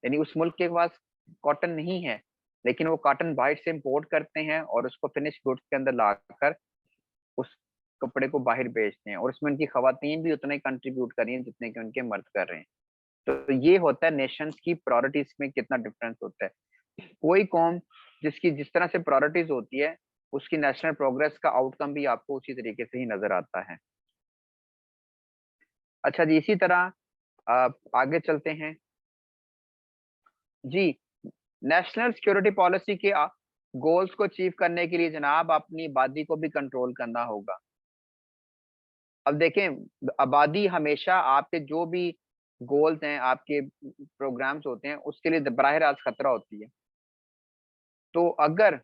यानी उस मुल्क के पास कॉटन नहीं है, लेकिन वो कॉटन बाहर से इंपोर्ट करते हैं और उसको फिनिश गुड्स के अंदर लाकर उस कपड़े को बाहर बेचते हैं, और उसमें उनकी खवातीन भी उतना ही कंट्रीब्यूट कर रही हैं जितने कि उनके मर्द कर रहे हैं। तो ये होता है नेशंस की प्रायोरिटीज में कितना डिफरेंस होता है। कोई कौम जिसकी जिस तरह से प्रायोरिटीज होती है, उसकी नेशनल प्रोग्रेस का आउटकम भी आपको उसी तरीके से ही नजर आता है। अच्छा जी, इसी तरह आगे चलते हैं जी। नेशनल सिक्योरिटी पॉलिसी के गोल्स को अचीव करने के लिए जनाब अपनी आबादी को भी कंट्रोल करना होगा। अब देखें, आबादी हमेशा आपके जो भी गोल्स हैं, आपके प्रोग्राम्स होते हैं, उसके लिए बराह रास्त खतरा होती है। तो अगर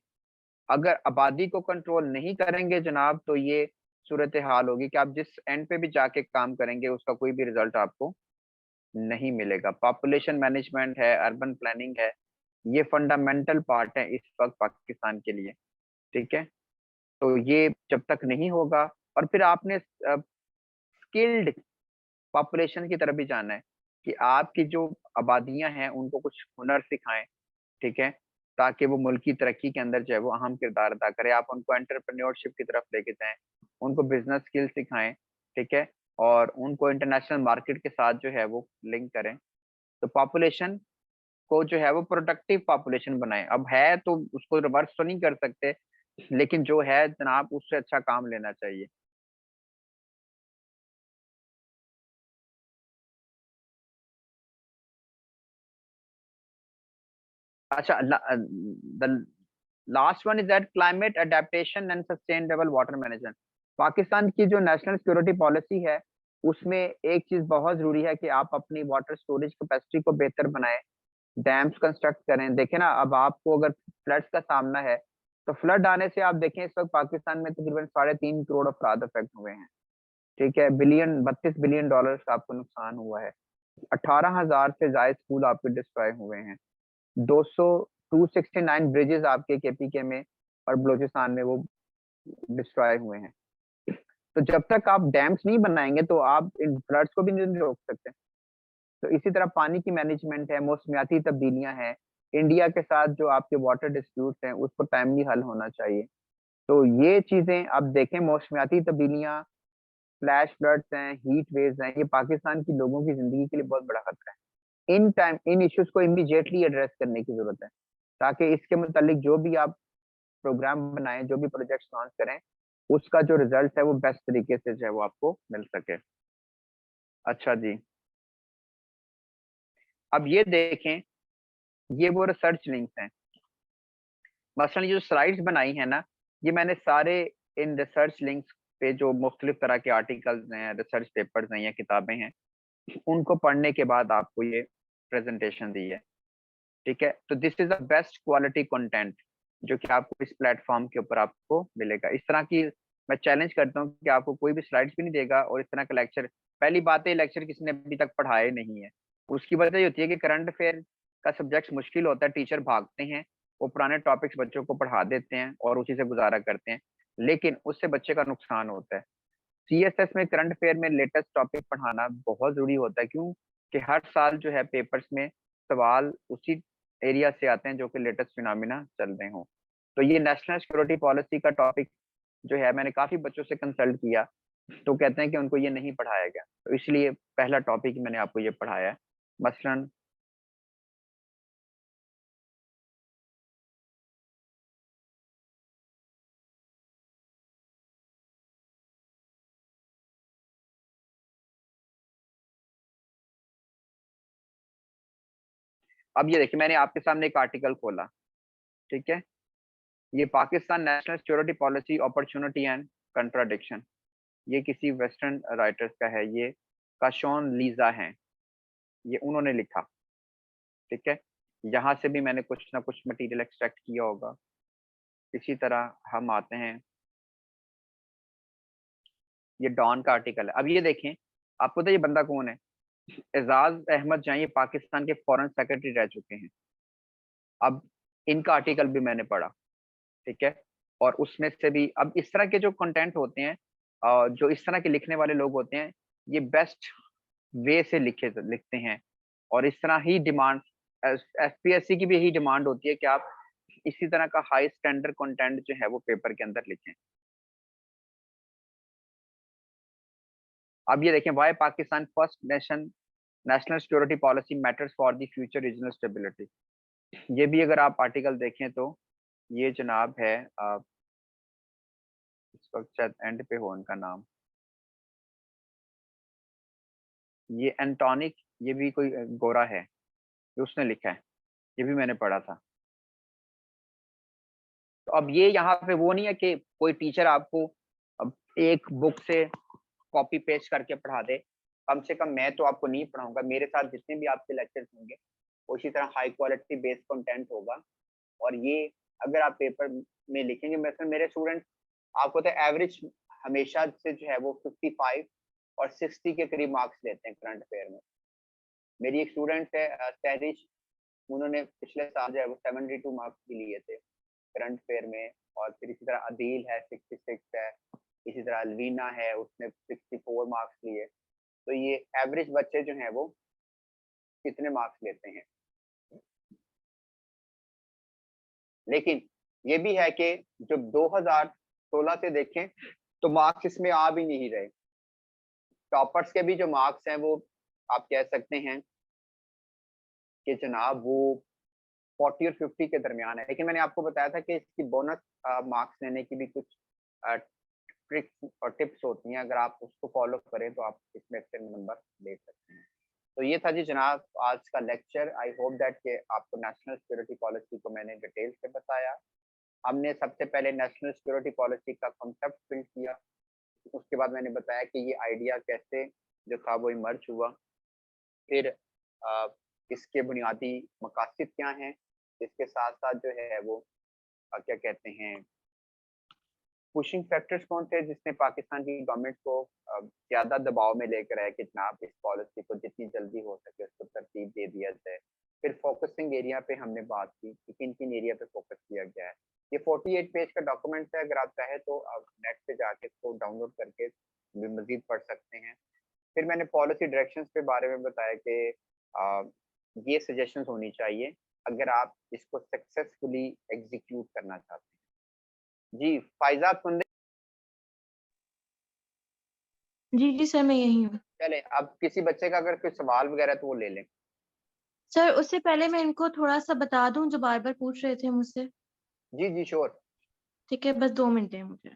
अगर आबादी को कंट्रोल नहीं करेंगे जनाब, तो ये सूरत हाल होगी कि आप जिस एंड पे भी जाके काम करेंगे उसका कोई भी रिजल्ट आपको नहीं मिलेगा। पॉपुलेशन मैनेजमेंट है, अर्बन प्लानिंग है, ये फंडामेंटल पार्ट है इस वक्त पाकिस्तान के लिए, ठीक है। तो ये जब तक नहीं होगा, और फिर आपने स्किल्ड पॉपुलेशन की तरफ भी जाना है कि आपकी जो आबादियां हैं उनको कुछ हुनर सिखाएं, ठीक है, ताकि वो मुल्क की तरक्की के अंदर जो है वो अहम किरदार अदा करे। आप उनको एंटरप्रेन्योरशिप की तरफ लेके जाएं, उनको बिजनेस स्किल सिखाएं, ठीक है, और उनको इंटरनेशनल मार्केट के साथ जो है वो लिंक करें। तो पॉपुलेशन को जो है वो प्रोडक्टिव पॉपुलेशन बनाएं। अब है तो उसको रिवर्स तो नहीं कर सकते, लेकिन जो है जनाब उससे अच्छा काम लेना चाहिए। अच्छा, the last one is that climate adaptation and sustainable water management. Pakistan की जो नेशनल सिक्योरिटी पॉलिसी है, उसमें एक चीज बहुत जरूरी है कि आप अपनी वाटर स्टोरेज कैपेसिटी को बेहतर बनाएं, डैम्स कंस्ट्रक्ट करें। देखें ना, अब आपको अगर फ्लड्स का सामना है, तो फ्लड आने से आप देखें इस वक्त पाकिस्तान में तकरीबन 3.5 करोड़ अफराद अफेक्ट हुए हैं, ठीक है। 32 बिलियन डॉलर का आपको नुकसान हुआ है। 18,000 से ज्यादा स्कूल आपके डिस्ट्रॉय हुए हैं। 269 ब्रिजेस आपके केपीके में और बलूचिस्तान में वो डिस्ट्रॉय हुए हैं। तो जब तक आप डैम्स नहीं बनाएंगे तो आप इन फ्लड्स को भी नहीं रोक सकते। तो इसी तरह पानी की मैनेजमेंट है, मौसमियाती तब्दीलियां हैं, इंडिया के साथ जो आपके वाटर डिस्प्यूट्स हैं उसको टाइमली हल होना चाहिए। तो ये चीजें अब देखें, मौसमियाती तब्दीलियां, फ्लैश फ्लड्स हैं, हीट वेव्स हैं, ये पाकिस्तान की लोगों की जिंदगी के लिए बहुत बड़ा खतरा है। इन टाइम इन इश्यूज को इमीडिएटली एड्रेस करने की जरूरत है, ताकि इसके मुतालिक जो भी आप प्रोग्राम बनाएं, जो भी प्रोजेक्ट लॉन्च करें, उसका जो रिजल्ट है वो बेस्ट तरीके से जो है वो आपको मिल सके। अच्छा जी, अब ये देखें, ये वो रिसर्च लिंक्स हैं। मसलन ये जो स्लाइड्स बनाई है ना, ये मैंने सारे इन रिसर्च लिंक्स पे जो मुख्तलिफ तरह के आर्टिकल्स हैं, रिसर्च पेपर्स हैं या किताबें हैं, उनको पढ़ने के बाद आपको ये प्रेजेंटेशन दी है। ठीक है, तो this is the best quality content जो कि आपको इस प्लेटफॉर्म के ऊपर आपको मिलेगा। इस तरह की मैं चैलेंज करता हूँ कि आपको कोई भी स्लाइड्स भी नहीं देगा और इस तरह का लेक्चर, पहली बात है लेक्चर किसी ने अभी तक पढ़ाए नहीं है। उसकी वजह ये होती है कि करंट अफेयर का सब्जेक्ट मुश्किल होता है, टीचर भागते हैं, वो पुराने टॉपिक्स बच्चों को पढ़ा देते हैं और उसी से गुजारा करते हैं, लेकिन उससे बच्चे का नुकसान होता है। सीएसएस में करंट अफेयर में लेटेस्ट टॉपिक पढ़ाना बहुत जरूरी होता है, क्यों कि हर साल जो है पेपर्स में सवाल उसी एरिया से आते हैं जो कि लेटेस्ट फिनोमिना चल रहे हों। तो ये नेशनल सिक्योरिटी पॉलिसी का टॉपिक जो है, मैंने काफी बच्चों से कंसल्ट किया तो कहते हैं कि उनको ये नहीं पढ़ाया गया, तो इसलिए पहला टॉपिक मैंने आपको ये पढ़ाया है। मसलन अब ये देखिए, मैंने आपके सामने एक आर्टिकल खोला, ठीक है, ये Pakistan national security policy opportunity and contradiction, ये किसी वेस्टर्न राइटर्स का है, ये काशोन लीजा है, ये उन्होंने लिखा। ठीक है, यहाँ से भी मैंने कुछ ना कुछ मटेरियल एक्सट्रैक्ट किया होगा। इसी तरह हम आते हैं, ये डॉन का आर्टिकल है। अब ये देखें, आपको पता है ये बंदा कौन है? एजाज अहमद जहाँ, ये पाकिस्तान के फॉरेन सेक्रेटरी रह चुके हैं। अब इनका आर्टिकल भी मैंने पढ़ा, ठीक है, और उसमें से भी अब इस तरह के जो कंटेंट होते हैं, जो इस तरह के लिखने वाले लोग होते हैं, ये बेस्ट वे से लिखते हैं, और इस तरह ही डिमांड, एफपीएससी की भी यही डिमांड होती है कि आप इसी तरह का हाई स्टैंडर्ड कंटेंट जो है वो पेपर के अंदर लिखें। अब ये देखें, why Pakistan first national security policy matters for the future regional stability, ये भी अगर आप आर्टिकल देखें तो ये जनाब है, इस वक्त शायद एंड पे हो उनका नाम, ये एंटोनिक, ये भी कोई गोरा है, ये उसने लिखा है, ये भी मैंने पढ़ा था। तो अब ये यहाँ पे वो नहीं है कि कोई टीचर आपको अब एक बुक से कॉपी पेस्ट करके पढ़ा दे। कम से कम मैं तो आपको नहीं पढ़ाऊंगा, मेरे साथ जितने भी आपके लेक्चर्स होंगे उसी तरह हाई क्वालिटी बेस्ड कंटेंट होगा। और ये अगर आप पेपर में लिखेंगे, मतलब मेरे स्टूडेंट आपको तो एवरेज हमेशा से जो है वो 55 और 60 के करीब मार्क्स लेते हैं करंट अफेयर में। मेरी एक स्टूडेंट है सैरिश, उन्होंने पिछले साल जो है वो 72 मार्क्स भी लिए थे करंट अफेयर में। और फिर इसी तरह अदील है 66 है, इसी तरह अलवीना है, उसने 64 मार्क्स लिए। तो ये एवरेज बच्चे जो हैं वो कितने मार्क्स लेते हैं। लेकिन ये भी है कि जब 2016 से देखें तो मार्क्स इसमें आ भी नहीं रहे। टॉपर्स के भी जो मार्क्स हैं वो आप कह सकते हैं कि जनाब वो 40 और 50 के दरमियान है। लेकिन मैंने आपको बताया था कि इसकी बोनस मार्क्स लेने की भी कुछ ट्रिक्स और टिप्स होती हैं, अगर आप उसको फॉलो करें तो आप इसमें अच्छे नंबर ले सकते हैं। तो ये था जी जनाब आज का लेक्चर। आई होप दैट कि आपको नेशनल सिक्योरिटी पॉलिसी को मैंने डिटेल से बताया। हमने सबसे पहले नेशनल सिक्योरिटी पॉलिसी का कॉन्सेप्ट बिल्ड किया, उसके बाद मैंने बताया कि ये आइडिया कैसे जो था वो इमर्ज हुआ, फिर इसके बुनियादी मकासद क्या हैं, इसके साथ साथ जो है वो क्या कहते हैं पुशिंग फैक्टर्स कौन थे जिसने पाकिस्तान की गवर्नमेंट को ज्यादा दबाव में लेकर आया कि जनाब इस पॉलिसी को जितनी जल्दी हो सके उसको तरतीब दे दिया जाए। फिर फोकसिंग एरिया पे हमने बात की कि किन किन एरिया पे फोकस किया गया है। ये 48 पेज का डॉक्यूमेंट है, अगर आप चाहे तो आप नेट पे जाके इसको डाउनलोड करके भी मजीद पढ़ सकते हैं। फिर मैंने पॉलिसी डायरेक्शंस के बारे में बताया कि ये सजेशंस होनी चाहिए अगर आप इसको सक्सेसफुली एग्जीक्यूट करना चाहते हैं। जी फायजा, आप सुन जी, जी सर, मैं यहीं हूँ। चले, अब किसी बच्चे का अगर कोई सवाल वगैरह तो वो ले लें। सर उससे पहले मैं इनको थोड़ा-सा बता दूँ जो बार-बार पूछ रहे थे मुझसे? जी, जी, श्योर। ठीक है, बस 2 मिनट दें मुझे।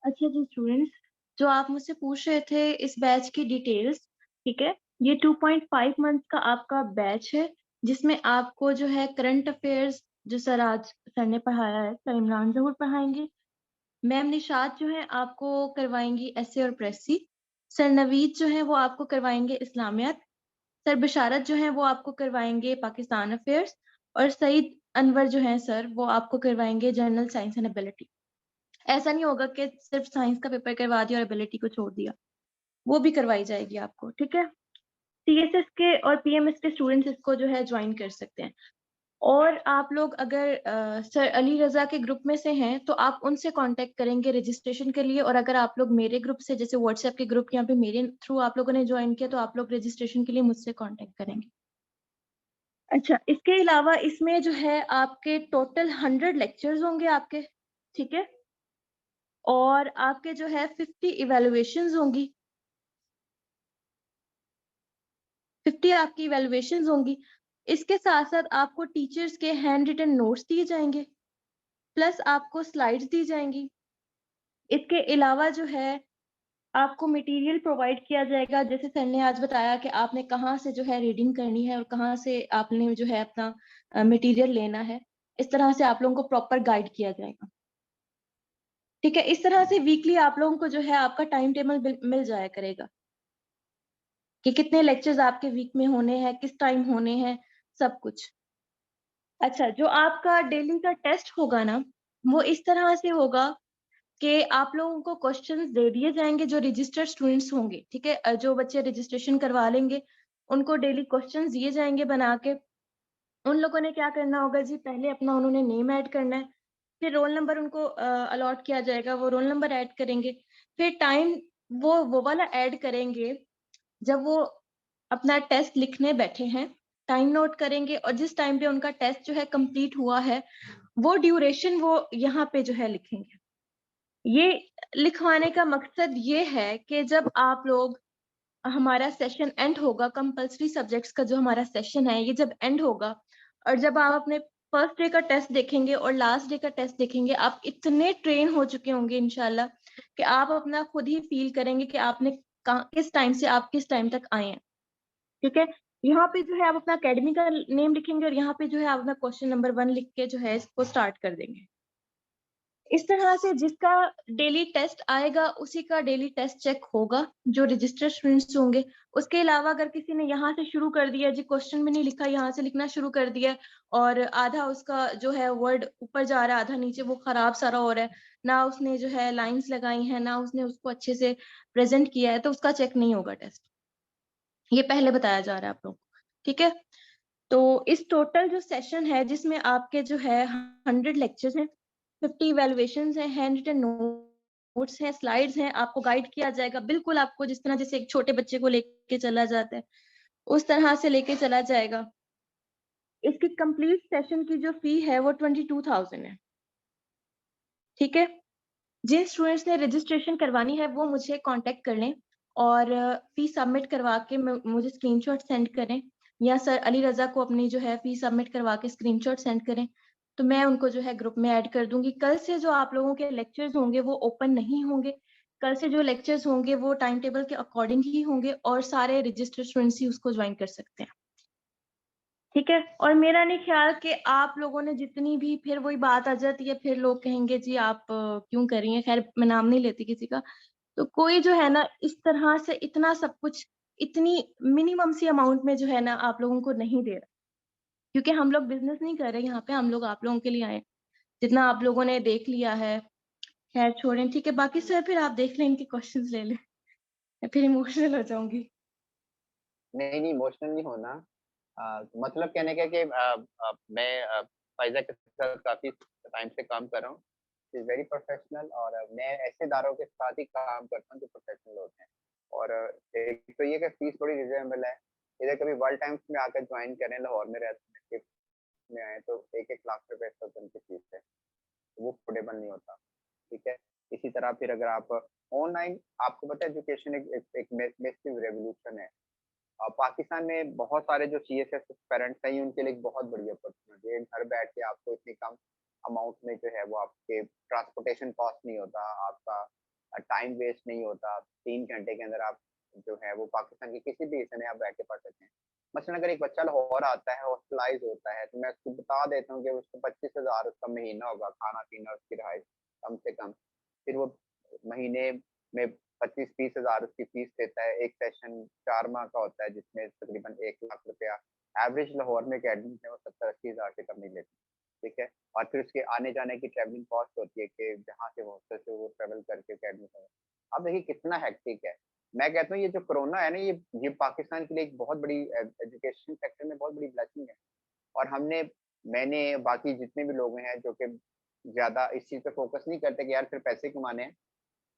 अच्छा जी स्टूडेंट्स, जो आप मुझसे पूछ रहे थे इस बैच की डिटेल्स, ठीक है? ये 2.5 मंथ का आपका बैच है, जिसमें आपको जो है करंट अफेयर्स जो सर आज सर ने पढ़ाया है, सर इमरान ज़हूर पढ़ाएँगे। मैम निशात जो है आपको करवाएँगी एसे और प्रेसी। सर नवीद जो है वो आपको करवाएँगे इस्लामियात। सर बशारत जो है वो आपको करवाएँगे पाकिस्तान अफेयर्स और सईद अनवर जो हैं सर वो आपको करवाएँगे जनरल साइंस एंड एबिलिटी। ऐसा नहीं होगा कि सिर्फ साइंस का पेपर करवा दिया और एबिलिटी को छोड़ दिया, वो भी करवाई जाएगी आपको, ठीक है? सीएसएस के और पीएमएस के स्टूडेंट्स इसको जो है ज्वाइन कर सकते हैं। और आप लोग अगर सर अली रज़ा के ग्रुप में से हैं, तो आप उनसे कॉन्टैक्ट करेंगे रजिस्ट्रेशन के लिए और अगर आप लोग मेरे ग्रुप से जैसे व्हाट्सएप के ग्रुप यहाँ पे मेरे थ्रू आप लोगों ने ज्वाइन किया, तो आप लोग रजिस्ट्रेशन के लिए मुझसे कॉन्टैक्ट करेंगे। अच्छा, इसके अलावा इसमें जो है आपके टोटल 100 लेक्चर्स होंगे आपके, ठीक है? और आपके जो है 50 इवैल्यूएशंस होंगी। 50 आपकी इवैल्यूएशंस होंगी। इसके साथ-साथ आपको टीचर्स के हैंड रिटन नोट्स दिए जाएँगे, प्लस आपको स्लाइड्स दी जाएँगी। इसके अलावा जो है आपको मटेरियल प्रोवाइड किया जाएगा, जैसे सर ने आज बताया कि आपने कहाँ से जो है रीडिंग करनी है और कहाँ से आपने जो है अपना मटेरियल लेना है। इस तरह से आप लोगों को प्रॉपर गाइड किया जाएगा। ठीक है? इस तरह से वीकली आप लोगों को जो है आपका टाइम टेबल मिल जाया करेगा कि कितने लेक्चर्स आपके वीक में होने हैं, किस टाइम होने हैं, सब कुछ। अच्छा, जो आपका डेली का टेस्ट होगा ना, वो इस तरह से होगा कि आप लोगों को क्वेश्चंस दे दिए जाएँगे जो रजिस्टर्ड स्टूडेंट्स होंगे, ठीक है? जो बच्चे रजिस्ट्रेशन करवा लेंगे, उनको डेली क्वेश्चंस दिए जाएँगे बना के। उन लोगों ने क्या करना होगा जी, पहले अपना उन्होंने नेम ऐड करना है, फिर रोल नंबर उनको अलॉट किया जाएगा, वो रोल नंबर ऐड करेंगे। फिर टाइम वो वाला ऐड करेंगे, जब वो अपना टेस्ट लिखने बैठे हैं, टाइम नोट करेंगे और जिस टाइम पे उनका टेस्ट जो है कंप्लीट हुआ है, वो ड्यूरेशन वो यहाँ पे जो है लिखेंगे। ये लिखवाने का मकसद ये है कि जब आप लोग हमारा सेशन एंड होगा, कंपल्सरी सब्जेक्ट्स का जो हमारा सेशन है, ये जब एंड होगा और जब आप अपने फर्स्ट डे का टेस्ट देखेंगे और लास्ट डे का टेस्ट देखेंगे, आप इतने ट्रेन हो चुके होंगे इंशाल्लाह कि आप अपना खुद ही फील करेंगे कि आपने किस टाइम से आप किस टाइम तक आए हैं, ठीक है? यहाँ पे जो है आप अपना अकेडमी का नेम लिखेंगे और यहाँ पे जो है आप अपना क्वेश्चन नंबर 1 लिख के जो है इसको स्टार्ट कर देंगे। इस तरह से जिसका डेली टेस्ट आएगा उसी का डेली टेस्ट चेक होगा, जो रजिस्टर्ड स्टूडेंट्स होंगे। उसके अलावा अगर किसी ने यहाँ से शुरू कर दिया जी, क्वेश्चन भी नहीं लिखा, यहाँ से लिखना शुरू कर दिया और आधा उसका जो है वर्ड ऊपर जा रहा है, आधा नीचे, वो खराब सारा हो रहा है, ना उसने जो है लाइन्स लगाई हैं, ना उसने उसको अच्छे से प्रेज़ेंट किया है, तो उसका चेक नहीं होगा टेस्ट। ये पहले बताया जा रहा है आप लोगों को, ठीक है? तो इस टोटल जो सेशन है जिसमें आपके जो है 100 लेक्चर्स हैं, 50 इवैल्यूएशंस हैं, हैंड रिटन नोट्स हैं, स्लाइड्स हैं, आपको गाइड किया जाएगा, बिल्कुल आपको जिस तरह जैसे एक छोटे बच्चे को लेके चला जाता है, उस तरह से लेके चला जाएगा। इसकी कंप्लीट सेशन की जो फी है वो 22,000 है, ठीक है? जिन स्टूडेंट्स ने रजिस्ट्रेशन करवानी है वो मुझे कॉन्टैक्ट कर लें और फी सबमिट करवा के मुझे स्क्रीनशॉट सेंड करें या सर अली रज़ा को अपनी जो है फी सबमिट करवा के स्क्रीनशॉट सेंड करें, तो मैं उनको जो है ग्रुप में ऐड कर दूँगी। कल से जो आप लोगों के लेक्चर्स होंगे वो ओपन नहीं होंगे। कल से जो लेक्चर्स होंगे वो टाइम टेबल के अकॉर्डिंग ही होंगे और सारे रजिस्टर्ड स्टूडेंट्स ही उसको जॉइन कर सकते हैं। ठीक है? और मेरा नहीं ख्याल कि आप लोगों ने जितनी भी फिर वही बात आ जाती है, फिर लोग कहेंगे जी आप क्यों कर रही हैं? खैर मैं नाम नहीं लेती किसी का। तो कोई जो है ना इस तरह से इतना सब कुछ इतनी मिनिमम सी अमाउंट में जो है ना आप लोगों को नहीं दे रहा। क्योंकि हम लोग बिज़नेस नहीं कर रहे यहाँ पे, हम लोग आप लोगों के लिए आए हैं। जितना आप लोगों ने देख लिया है, खैर छोड़ें, ठीक है? बाकी सर फिर आप देख लें, इनके क्वेश्चंस ले लें। मैं फिर इमोशनल हो जाऊँगी। नहीं, नहीं, इमोशनल नहीं होना। मतलब कहने का कि मैं फ़ाइज़ा के साथ काफ़ी टाइम से काम कर रहा हूँ। शी इज़ वेरी प्रोफेशनल और मैं ऐसे इदारों के साथ ही काम करता हूँ जो प्रोफेशनल होते हैं। और एक तो ये कि फ़ीस थोड़ी रिज़नेबल है। इधर कभी वर्ल्ड टाइम्स में आकर जॉइन करें, लाहौर में रहते हैं। में आए तो 1-1 लाख रुपए तक उनकी फीस है, वो अफोर्डेबल नहीं होता, ठीक है। इसी तरह फिर अगर आप ऑनलाइन, आपको पता है एजुकेशन एक मैसिव रेवोल्यूशन है। पाकिस्तान में बहुत सारे जो सीएसएस पेरेंट्स हैं, ये उनके लिए एक बहुत बड़ी अपॉर्चुनिटी है। घर बैठ के आपको इतनी कम अमाउंट में जो है वो आपके ट्रांसपोर्टेशन कॉस्ट नहीं होता, आपका टाइम वेस्ट नहीं होता। 3 घंटे के अंदर आप जो है वो पाकिस्तान के किसी भी हिस्से में आप बैठ के पढ़ सकते हैं। मसलन अगर एक बच्चा लाहौर आता है, हॉस्टलाइज होता है, तो मैं उसको बता देता हूँ कि उसको 25,000 उसका महीना होगा, खाना पीना उसकी रहाइश कम से कम। फिर वो महीने में 25-30,000 उसकी फीस देता है। एक सेशन 4 माह का होता है जिसमें तकरीबन 1 लाख रुपया एवरेज लाहौर में एकेडमी है वो 70-80,000 से कम नहीं लेते, ठीक है। और फिर उसके आने जाने की ट्रैवलिंग कॉस्ट होती है कि जहाँ से हॉस्टल से वो ट्रैवल करके एकेडमी में। अब देखिए कितना हेक्टिक है। मैं कहता हूँ ये जो कोरोना है ना, ये पाकिस्तान के लिए एक बहुत बड़ी एजुकेशन सेक्टर में बहुत बड़ी ब्लेसिंग है। और मैंने बाकी जितने भी लोग हैं जो कि ज्यादा इस चीज पे फोकस नहीं करते कि यार फिर पैसे कमाने हैं,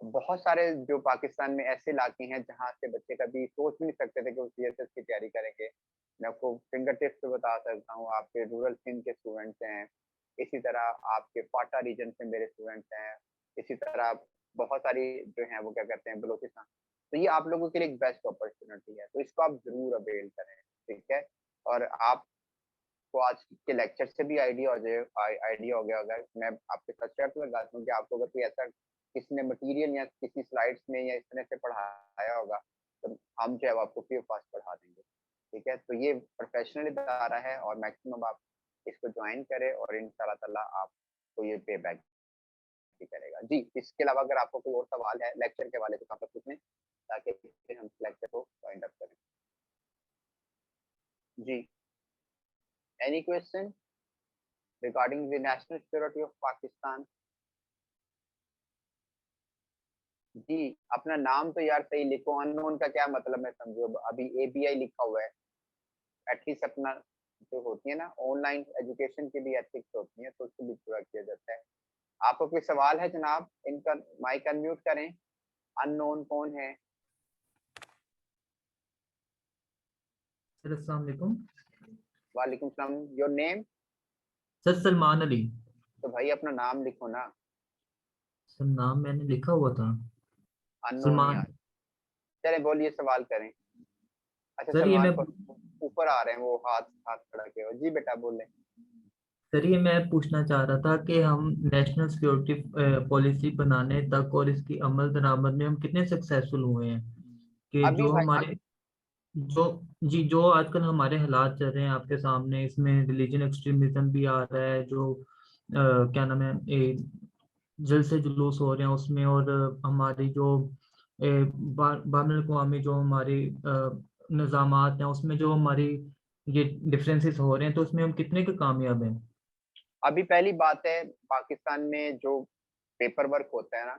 बहुत सारे जो पाकिस्तान में ऐसे इलाके हैं जहाँ से बच्चे कभी सोच भी नहीं सकते थे कि वो सीएसएस की तैयारी करेंगे। मैं आपको फिंगर टिप्स पे बता सकता हूँ, आपके रूरल सिंध के स्टूडेंट्स हैं, इसी तरह आपके फाटा रीजन से मेरे स्टूडेंट्स हैं, इसी तरह बहुत सारी जो हैं वो क्या कहते हैं बलोचिस्तान। तो ये आप लोगों के लिए एक बेस्ट अपॉर्चुनिटी है, तो इसको आप जरूर अवेल करें, ठीक है। और आपको आज के लेक्चर से भी आइडिया हो गया होगा। मैं आपके साथ शर्त लगाता हूँ कि आपको अगर कोई ऐसा किसी ने मटेरियल या किसी स्लाइड्स में या इस तरह से पढ़ाया होगा, तो हम जो है वो आपको फ्री ऑफ कॉस्ट पढ़ा देंगे, ठीक है। तो ये प्रोफेशनल इदारा है और मैक्सिमम आप इसको ज्वाइन करें और इंशाल्लाह ताला आपको ये पे बैक भी करेगा। जी, इसके अलावा अगर आपको कोई और सवाल है लेक्चर के वाले तो आप पूछें ताकि फिर हम लेक्चर को वाइंड अप करें। जी, any question regarding the national security of Pakistan? जी, अपना नाम तो यार सही लिखो, अननोन का क्या मतलब है समझो, अभी एबीआई लिखा हुआ है। एटलीस्ट अपना जो होती है ना ऑनलाइन एजुकेशन की भी एथिक्स होती है, तो उसको भी पूरा किया जाता है। आपको कोई सवाल है जनाब? इनका माइक अनम्यूट करें। अननोन कौन है? सर अस्सलाम वालेकुम। वालेकुम सलाम। Your name? Sir Salman Ali. तो भाई अपना नाम लिखो ना। सर नाम मैंने लिखा हुआ था अननोन सलमान। यार। चले बोलिए, सवाल करें। अच्छा, सर ये सलमान मैं को ऊपर आ रहे हैं वो, हाथ हाथ खड़ा के हो। जी बेटा बोले। सर ये मैं पूछना चाह रहा था कि हम नेशनल सिक्योरिटी पॉलिसी बनाने तक और इसकी अमल दरामद में हम कितने सक्सेसफुल हुए हैं कि अभी जो भाई हमारे जो जी जो आजकल हमारे हालात चल रहे हैं आपके सामने, इसमें रिलीजन एक्सट्रीमिज्म भी आ रहा है, जो क्या नाम है जल से जुलूस हो रहे हैं उसमें, और हमारी जो बानुल अक़वामी जो हमारी निज़ामात हैं उसमें जो हमारी ये डिफरेंसेस हो रहे हैं, तो उसमें हम कितने के कामयाब हैं? अभी पहली बात है, पाकिस्तान में जो पेपर वर्क होता है ना,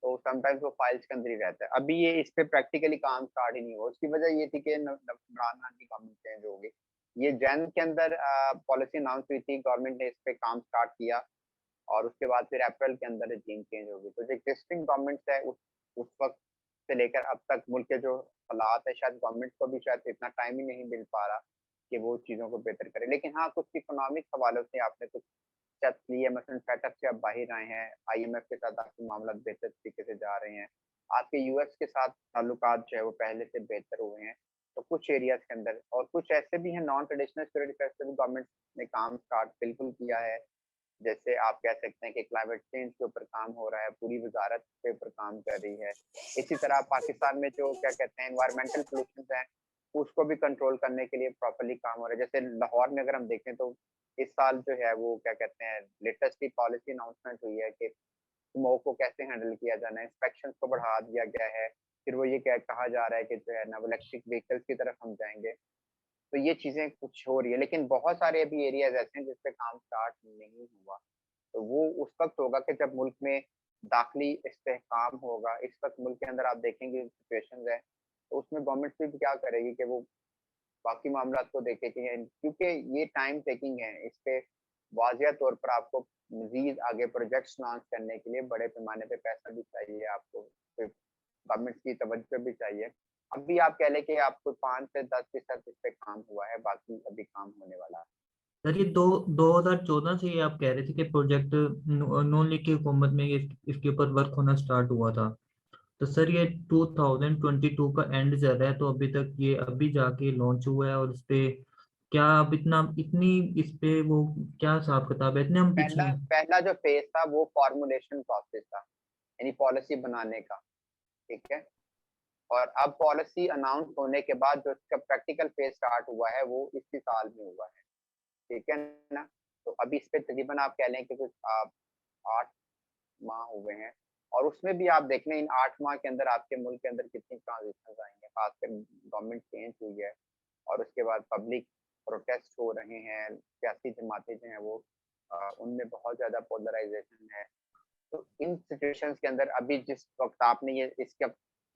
तो समटाइम्स वो फाइल्स के अंदर ही रहता है। अभी ये इस पे प्रैक्टिकली काम स्टार्ट ही नहीं हुआ। उसकी वजह ये थी कि इमरान खान की गवर्नमेंट चेंज हो गई। ये जैन के अंदर पॉलिसी अनाउंस हुई थी, गवर्नमेंट ने इस पे काम स्टार्ट किया और उसके बाद फिर अप्रैल के अंदर regime चेंज हो गई। तो जो एग्जिस्टिंग गवर्नमेंट है उस वक्त से लेकर अब तक मुल्क के जो हालात है, शायद गवर्नमेंट को भी शायद इतना टाइम ही नहीं मिल पा रहा कि वो चीज़ों को बेहतर करे। लेकिन हाँ, कुछ इकोनॉमिक हवालों से आपने कुछ स्टेप्स लिए, मसलन सेटअप से आप बाहर आए हैं, आईएमएफ के साथ आपके मामला बेहतर तरीके से जा रहे हैं, आपके यूएस के साथ ताल्लुकात जो है वो पहले से बेहतर हुए हैं। तो कुछ एरियाज के अंदर और कुछ ऐसे भी हैं नॉन ट्रेडिशनल सिक्योरिटी पे भी गवर्नमेंट ने काम स्टार्ट बिल्कुल किया है। जैसे आप कह सकते हैं कि क्लाइमेट चेंज के ऊपर काम हो रहा है, पूरी वजारत के ऊपर काम कर रही है। इसी तरह पाकिस्तान में जो क्या कहते हैं एनवायरमेंटल पोल्यूशन है, उसको भी कंट्रोल करने के लिए प्रॉपर्ली काम हो रहा है। जैसे लाहौर में अगर हम देखें तो इस साल जो है वो क्या कहते हैं लेटेस्टली पॉलिसी अनाउंसमेंट हुई है कि स्मोक को कैसे हैंडल किया जाना है, इंस्पेक्शन को बढ़ा दिया गया है। फिर वो ये क्या कहा जा रहा है कि जो है ना इलेक्ट्रिक व्हीकल्स की तरफ हम जाएंगे। तो ये चीजें कुछ हो रही है, लेकिन बहुत सारे अभी एरियाज ऐसे हैं जिसपे काम स्टार्ट नहीं हुआ। तो वो उस वक्त होगा कि जब मुल्क में दाखिली इस्तेहकाम होगा। इस वक्त मुल्क के अंदर आप देखेंगे सिचुएशंस है, तो उसमें गवर्नमेंट भी क्या करेगी कि वो बाकी मामला को देखेगी, क्योंकि ये टाइम टेकिंग है। इस पे वाजिया तौर पर आपको मजीद आगे प्रोजेक्ट्स लॉन्च करने के लिए बड़े पैमाने पे पैसा भी चाहिए, आपको गवर्नमेंट की तवज्जो भी चाहिए। अभी आप कह लें कि आपको 5 से 10% इस पे काम हुआ है, बाकी अभी काम होने वाला है। सर ये 2014 से ये आप कह रहे थे कि प्रोजेक्ट नून लीग की हुकूमत में इसके ऊपर वर्क होना स्टार्ट हुआ था। तो सर ये 2022 का एंड चल रहा है, तो अभी तक ये अभी जाके लॉन्च हुआ है, और इस पे क्या अब इतनी इस पे वो क्या हिसाब किताब है, इतने हम पीछे पहला हैं? पहला जो फेज था वो फॉर्मुलेशन प्रोसेस था, यानी पॉलिसी बनाने का, ठीक है। और अब पॉलिसी अनाउंस होने के बाद जो इसका प्रैक्टिकल फेज स्टार्ट हुआ है वो इसी साल में हुआ है, ठीक है ना। तो अभी इस पे तकरीबन आप कह लें कि कुछ 8 माह हुए हैं, और उसमें भी आप देख लें इन 8 माह के अंदर आपके मुल्क के अंदर कितनी ट्रांजिशन आएंगे, खासकर गवर्नमेंट चेंज हुई है और उसके बाद पब्लिक प्रोटेस्ट हो रहे हैं, सियासी जमातें जो हैं वो उनमें बहुत ज़्यादा पोलराइजेशन है। तो इन सिचुएशंस के अंदर अभी जिस वक्त आपने ये इसका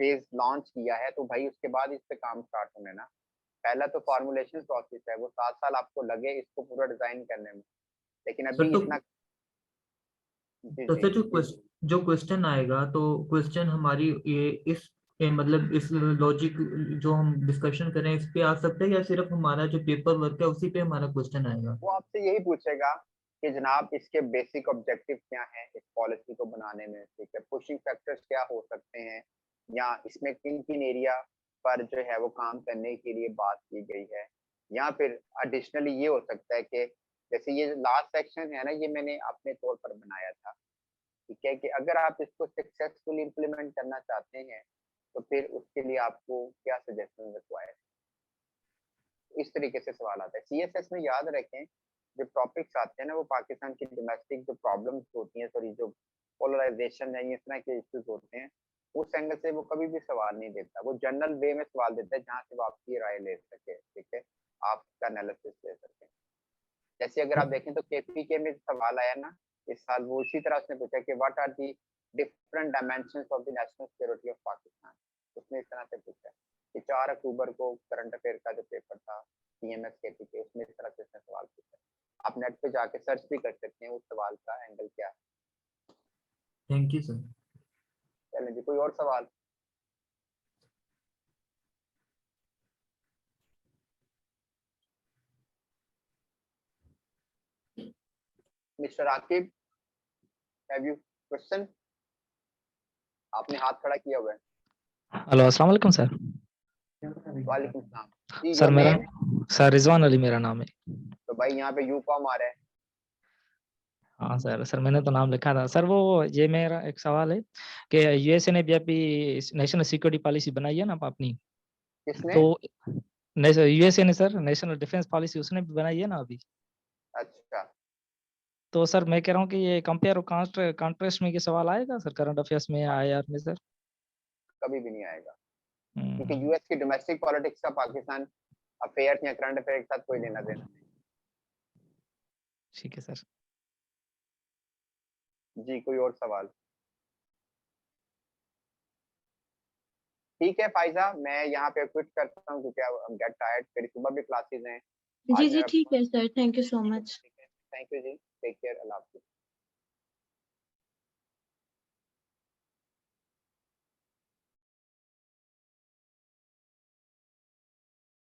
फेज लॉन्च किया है, तो भाई उसके बाद इस पे काम स्टार्ट होने ना, पहला तो फॉर्मुलेशन प्रोसेस है, वो 7 साल आपको लगे इसको पूरा डिजाइन करने में, लेकिन सर अभी तो इतना। जी तो जी सर जी। जो क्वेश्चन आएगा, तो क्वेश्चन हमारी मतलब इस लॉजिक जो हम डिस्कशन करें इस पे आ सकता है, या सिर्फ हमारा जो पेपर वर्क है उसी पे हमारा क्वेश्चन आएगा? वो आपसे यही पूछेगा कि जनाब इसके बेसिक ऑब्जेक्टिव क्या हैं इस पॉलिसी को बनाने में, ठीक है, पुशिंग फैक्टर्स क्या हो सकते हैं, या इसमें किन किन एरिया पर जो है वो काम करने के लिए बात की गई है, या फिर एडिशनली ये हो सकता है कि जैसे ये लास्ट सेक्शन है ना, ये मैंने अपने तौर पर बनाया था, ठीक है, कि अगर आप इसको सक्सेसफुली इम्प्लीमेंट करना चाहते हैं तो फिर उसके लिए आपको क्या सजेशन रिक्वायर्ड, इस तरीके से सवाल आता है। सीएसएस में याद रखें जो टॉपिक्स आते हैं ना, वो पाकिस्तान की डोमेस्टिक जो प्रॉब्लम्स होती हैं, सॉरी जो पोलराइजेशन है, इस तरह के इश्यूज होते हैं, उस एंगल से वो कभी भी सवाल नहीं देता, वो जनरल वे में सवाल देता है जहाँ से वो आपकी राय ले सके, ठीक है, आपका एनालिसिस ले सके। जैसे अगर आप देखें तो केपीके में सवाल आया ना इस साल, वो इसी तरह उसने पूछा कि what are the different dimensions of the national security of Pakistan, उसने इस तरह से पूछा कि 4 अक्टूबर को करंट अफेयर का जो पेपर था सीएमएस केपीके, उसमें इस तरह से उसने सवाल पूछा। आप नेट पे जाके सर्च भी कर सकते हैं उस सवाल का एंगल क्या है। Thank you sir. चलें जी, कोई और सवाल? Mister Aqib, have you question? आपने हाथ खड़ा किया हुआ है। हेलो अस्सलाम वालेकुम सर। वालेकुम सलाम जी। सर योर मेरा नेम? सर रिजवान अली मेरा नाम है। तो भाई यहाँ पे यू कॉम आ रहा है। हाँ सर मैंने तो नाम लिखा था सर। वो ये मेरा एक सवाल है कि यूएसए ने भी अभी नेशनल सिक्योरिटी पॉलिसी बनाई है ना अपनी, किसने? तो यूएसए ने सर नेशनल डिफेंस पॉलिसी उसने भी बनाई है ना अभी। अच्छा, तो सर मैं कह रहा हूँ कि ये कंपेयर और कॉन्ट्रास्ट में ये सवाल आएगा सर करंट अफेयर्स में या आईआर में सर? कभी भी नहीं आएगा, क्योंकि हम्म, यूएस की डोमेस्टिक पॉलिटिक्स का पाकिस्तान अफेयर्स या करंट अफेयर के साथ कोई लेना देना नहीं। ठीक है सर। जी, कोई और सवाल? ठीक है फाइजा, मैं यहाँ पे क्विट करता हूँ क्योंकि अब गेट टायर्ड, मेरी सुबह भी क्लासेस हैं। जी आज जी मेरा ठीक है sir, thank you so much. Thank you जी, टेक केयर, अल्लाह हाफिज़।